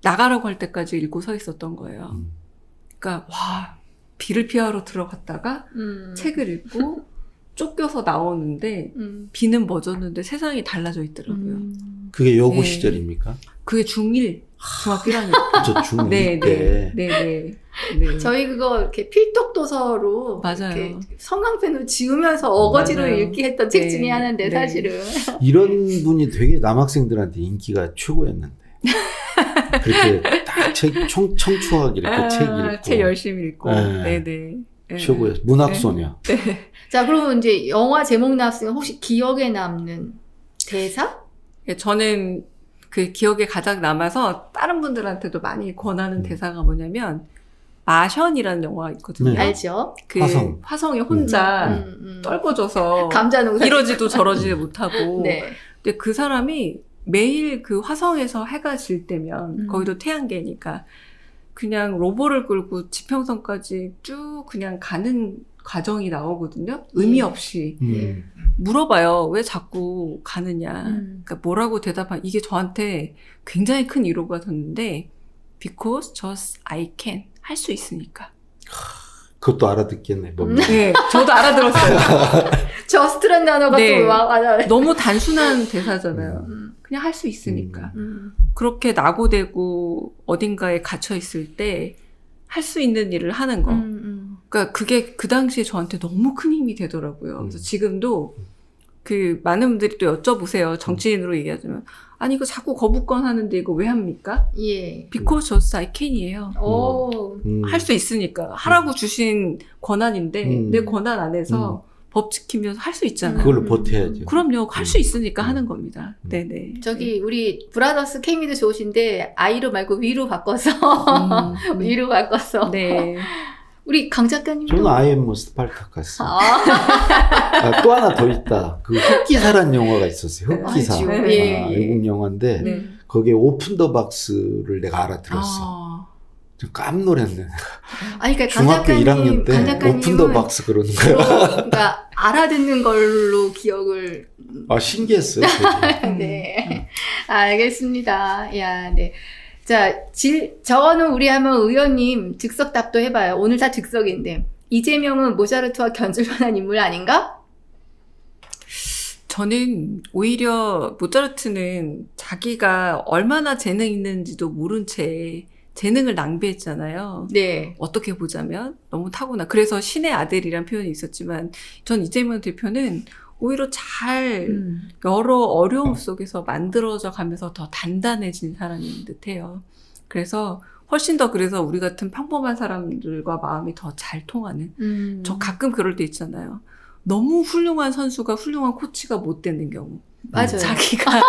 나가라고 할 때까지 읽고 서 있었던 거예요. 그러니까 와 비를 피하러 들어갔다가 책을 읽고 쫓겨서 나오는데 비는 멎었는데 세상이 달라져 있더라고요.
그게 여고
네.
시절입니까?
그게 중1 중학교 1학년.
저 중2
네,
때.
네.
저희 그거 이렇게 필독 도서로
맞아요.
이렇게 성강펜으로 지우면서 어거지로
맞아요.
읽기 했던 책
네,
중에 하나인데
네.
사실은.
이런 분이 되게 남학생들한테 인기가 최고였는데. 그렇게 딱 청초하게 이렇게 책 읽고.
책 열심히 읽고.
네.
네네.
최고였어요. 문학소녀.
자, 그러면 이제 영화 제목 나왔으면 혹시 기억에 남는 대사?
저는 그 기억에 가장 남아서 다른 분들한테도 많이 권하는 대사가 뭐냐면 마션이라는 영화가 있거든요.
네.
알죠?
그
화성.
화성에 혼자 떨궈져서
감자 농사.
이러지도 저러지도 못하고.
네.
근데 그 사람이 매일 그 화성에서 해가 질 때면 거기도 태양계니까 그냥 로봇을 끌고 지평선까지 쭉 그냥 가는 과정이 나오거든요. 의미 없이. 물어봐요. 왜 자꾸 가느냐. 그러니까 뭐라고 대답하 이게 저한테 굉장히 큰 위로가 됐는데 because just I can. 할 수 있으니까.
그것도 알아듣겠네. 뭔가.
네, 저도 알아들었어요.
저스트란 단어가
네.
또 맞아요.
너무 단순한 대사잖아요. 그냥 할 수 있으니까. 그렇게 낙오되고 어딘가에 갇혀 있을 때 할 수 있는 일을 하는 거. 그러니까 그게 그 당시에 저한테 너무 큰 힘이 되더라고요. 그래서 지금도 그 많은 분들이 또 여쭤보세요. 정치인으로 얘기하자면 아니 이거 자꾸 거부권 하는데 이거 왜 합니까?
예.
Because just I can이에요.
오.
할 수 있으니까 하라고 주신 권한인데 내 권한 안에서 법 지키면서 할 수 있잖아요.
그걸로 버텨야죠.
그럼요. 할 수 있으니까 하는 겁니다. 네네.
저기 우리 브라더스 케미도 좋으신데 아이로 말고 위로 바꿔서 위로 바꿔서
네.
우리 강 작가님도
저는 I am 스파르타카스.
아,
또 하나 더 있다. 그 흑기사란 영화가 있었어요. 흑기사.
알죠.
아,
예, 예.
외국 영화인데
네.
거기에 오픈 더 박스를 내가 알아들었어.
아,
좀 깜놀했네.
아니 그러니까 강
중학교
작가님,
1학년 때
강
오픈 더
작가님은
박스 그러는 거야.
그러니까 알아듣는 걸로 기억을
아 신기했어요. 되게.
네. 알겠습니다. 야, 네. 자, 저거는 우리 한번 의원님 즉석답도 해봐요. 오늘 다 즉석인데. 이재명은 모차르트와 견줄 만한 인물 아닌가?
저는 오히려 모차르트는 자기가 얼마나 재능 있는지도 모른 채 재능을 낭비했잖아요.
네.
어떻게 보자면 너무 타고나. 그래서 신의 아들이란 표현이 있었지만 전 이재명 대표는 오히려 잘 여러 어려움 속에서 만들어져 가면서 더 단단해진 사람인 듯해요. 그래서 훨씬 더 그래서 우리 같은 평범한 사람들과 마음이 더 잘 통하는. 저 가끔 그럴 때 있잖아요. 너무 훌륭한 선수가 훌륭한 코치가 못 되는 경우.
맞아요.
자기가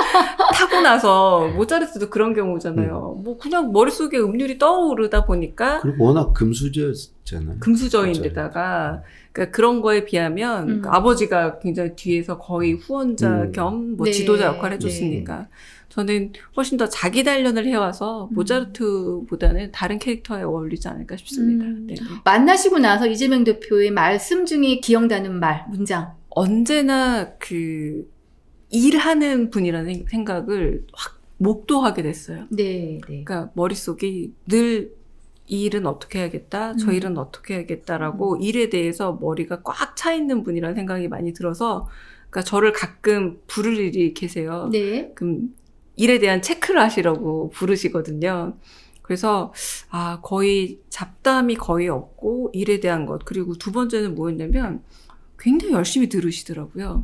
타고 나서 모차르트도 그런 경우잖아요. 뭐 그냥 머릿속에 음률이 떠오르다 보니까
그리고 워낙 금수저였잖아요.
금수저인데다가 그러니까 그런 거에 비하면 그러니까 아버지가 굉장히 뒤에서 거의 후원자 겸 뭐
네,
지도자 역할을 해줬으니까 저는 훨씬 더 자기 단련을 해와서 모차르트보다는 다른 캐릭터에 어울리지 않을까 싶습니다. 네.
만나시고 나서 이재명 대표의 말씀 중에 기억나는 말, 문장.
언제나 그 일하는 분이라는 생각을 확 목도하게 됐어요.
네, 네.
그러니까 머릿속이 늘 이 일은 어떻게 해야겠다, 저 일은 어떻게 해야겠다라고 일에 대해서 머리가 꽉 차 있는 분이라는 생각이 많이 들어서 그러니까 저를 가끔 부를 일이 계세요.
네.
그럼 일에 대한 체크를 하시라고 부르시거든요. 그래서 거의 잡담이 거의 없고 일에 대한 것 그리고 두 번째는 뭐였냐면 굉장히 열심히 들으시더라고요.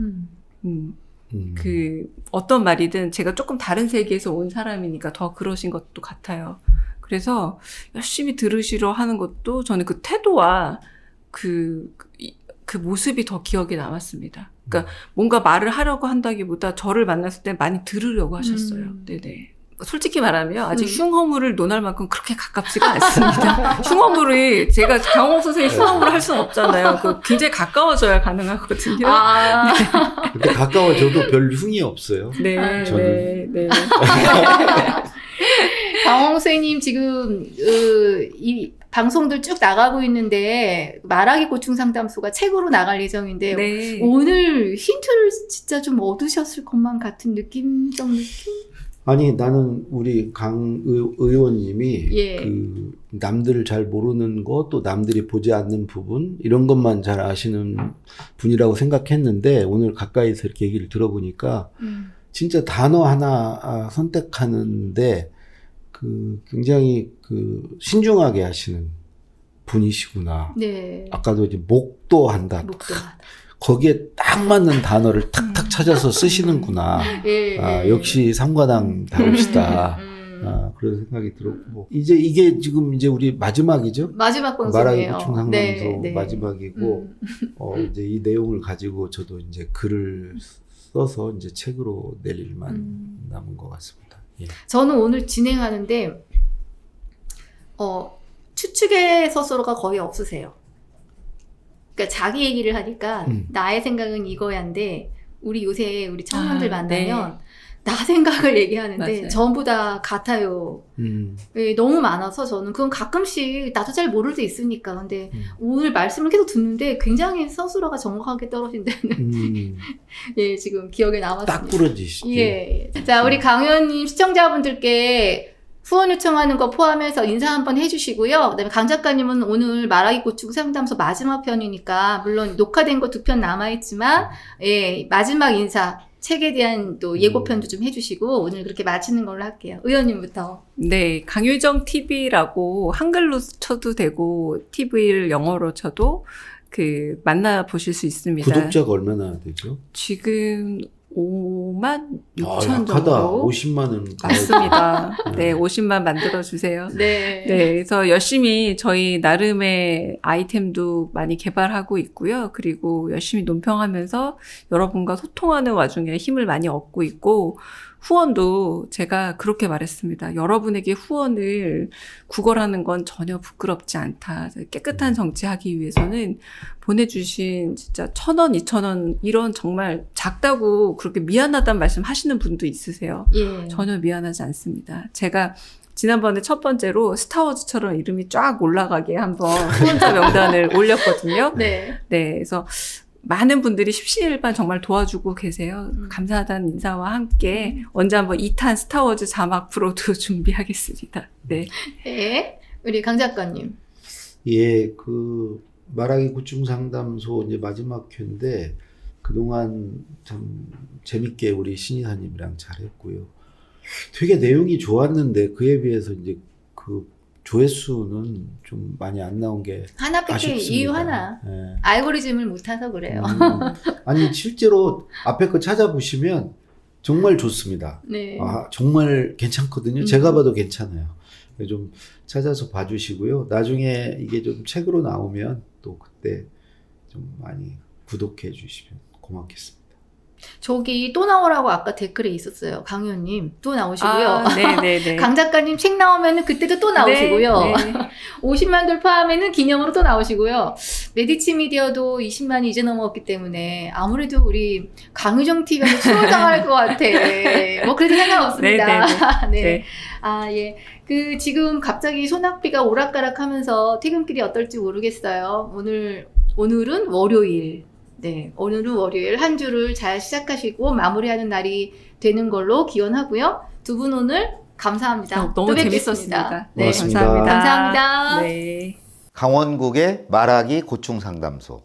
그 어떤 말이든 제가 조금 다른 세계에서 온 사람이니까 더 그러신 것도 같아요. 그래서 열심히 들으시려 하는 것도 저는 그 태도와 그 모습이 더 기억에 남았습니다. 그러니까 뭔가 말을 하려고 한다기보다 저를 만났을 때 많이 들으려고 하셨어요. 네네. 솔직히 말하면 아직 흉허물을 논할 만큼 그렇게 가깝지가 않습니다. 흉허물이 제가 강홍 선생님 흉허물을 할 수는 없잖아요. 굉장히 가까워져야 가능하거든요.
아,
근데 가까워져도 별 흉이 없어요.
네,
저는.
네.
강홍 선생님 지금 이 방송들 쭉 나가고 있는데 말하기 고충 상담소가 책으로 나갈 예정인데
네.
오늘 힌트를 진짜 좀 얻으셨을 것만 같은 느낌적 느낌?
아니 나는 우리 강 의원님이
예.
그 남들을 잘 모르는 거 또 남들이 보지 않는 부분 이런 것만 잘 아시는 분이라고 생각했는데 오늘 가까이서 이렇게 얘기를 들어보니까 진짜 단어 하나 선택하는데 그 굉장히 그 신중하게 하시는 분이시구나.
네.
아까도 이제 목도한다.
목도하다.
거기에 딱 맞는 단어를 탁탁 찾아서 쓰시는구나.
예,
아,
예.
역시 상과당 다르시다. 아, 그런 생각이 들었고. 이제 이게 지금 이제 우리 마지막이죠?
마지막
말하기
방송이에요.
고충 상담소
네, 네.
마지막이고, 이제 이 내용을 가지고 저도 이제 글을 써서 이제 책으로 낼 일만 남은 것 같습니다. 예.
저는 오늘 진행하는데 추측의 서술어가 거의 없으세요. 그러니까 자기 얘기를 하니까 나의 생각은 이거야인데 우리 요새 우리 청년들 만나면 나 생각을 얘기하는데
맞아요.
전부 다 같아요. 예, 너무 많아서 저는 그건 가끔씩 나도 잘 모를 때 있으니까. 근데 오늘 말씀을 계속 듣는데 굉장히 서술어가 정확하게 떨어진다는 예, 지금 기억에 남았습니다.
딱 부러지시죠?
예. 자, 우리 강 의원님 시청자분들께 후원 요청하는 거 포함해서 인사 한번 해주시고요. 그다음에 강 작가님은 오늘 말하기 고충 상담소 마지막 편이니까 물론 녹화된 거 2편 남아있지만 예, 마지막 인사 책에 대한 또 예고편도 좀 해주시고 오늘 그렇게 마치는 걸로 할게요. 의원님부터.
네, 강유정 TV라고 한글로 쳐도 되고 TV를 영어로 쳐도 만나 보실 수 있습니다.
구독자가 얼마나 되죠?
지금 5만 6천
약하다.
정도.
50만은.
맞습니다. 네, 50만 만들어주세요.
네.
네, 그래서 열심히 저희 나름의 아이템도 많이 개발하고 있고요. 그리고 열심히 논평하면서 여러분과 소통하는 와중에 힘을 많이 얻고 있고, 후원도 제가 그렇게 말했습니다. 여러분에게 후원을 구걸하는 건 전혀 부끄럽지 않다. 깨끗한 정치하기 위해서는 보내주신 진짜 1,000원, 2,000원 이런 정말 작다고 그렇게 미안하다는 말씀 하시는 분도 있으세요.
예.
전혀 미안하지 않습니다. 제가 지난번에 첫 번째로 스타워즈처럼 이름이 쫙 올라가게 한번 후원자 명단을 올렸거든요.
네.
네, 그래서 많은 분들이 십시일반 정말 도와주고 계세요. 감사하다는 인사와 함께 언제 한번 2탄 스타워즈 자막 프로도 준비하겠습니다. 네.
네. 우리 강 작가님.
예, 말하기 고충 상담소 이제 마지막 회인데 그동안 참 재밌게 우리 신이사님이랑 잘했고요. 되게 내용이 좋았는데 그에 비해서 이제 조회수는 좀 많이 안 나온 게
하나 뺄게
아쉽습니다.
이유 하나.
예.
알고리즘을 못 타서 그래요.
아니 실제로 앞에 거 찾아보시면 정말 좋습니다.
네.
아, 정말 괜찮거든요. 제가 봐도 괜찮아요. 좀 찾아서 봐주시고요. 나중에 이게 좀 책으로 나오면 또 그때 좀 많이 구독해 주시면 고맙겠습니다.
저기 또 나오라고 아까 댓글에 있었어요. 강 의원님 또 나오시고요.
네네네.
강 작가님 책 나오면 그때도 또 나오시고요.
네.
50만 돌파하면은 기념으로 또 나오시고요. 메디치 미디어도 20만이 이제 넘었기 때문에 아무래도 우리 강유정 TV가 추월당할 것 같아. 뭐 그래도 상관없습니다. 네.
네.
아, 예. 지금 갑자기 소낙비가 오락가락하면서 퇴근길이 어떨지 모르겠어요. 오늘은 월요일. 네, 오늘은 월요일 한 주를 잘 시작하시고 마무리하는 날이 되는 걸로 기원하고요. 두 분 오늘 감사합니다.
너무
또 뵙겠습니다.
재밌었습니다. 네,
고맙습니다.
감사합니다.
감사합니다.
네.
강원국의 말하기 고충 상담소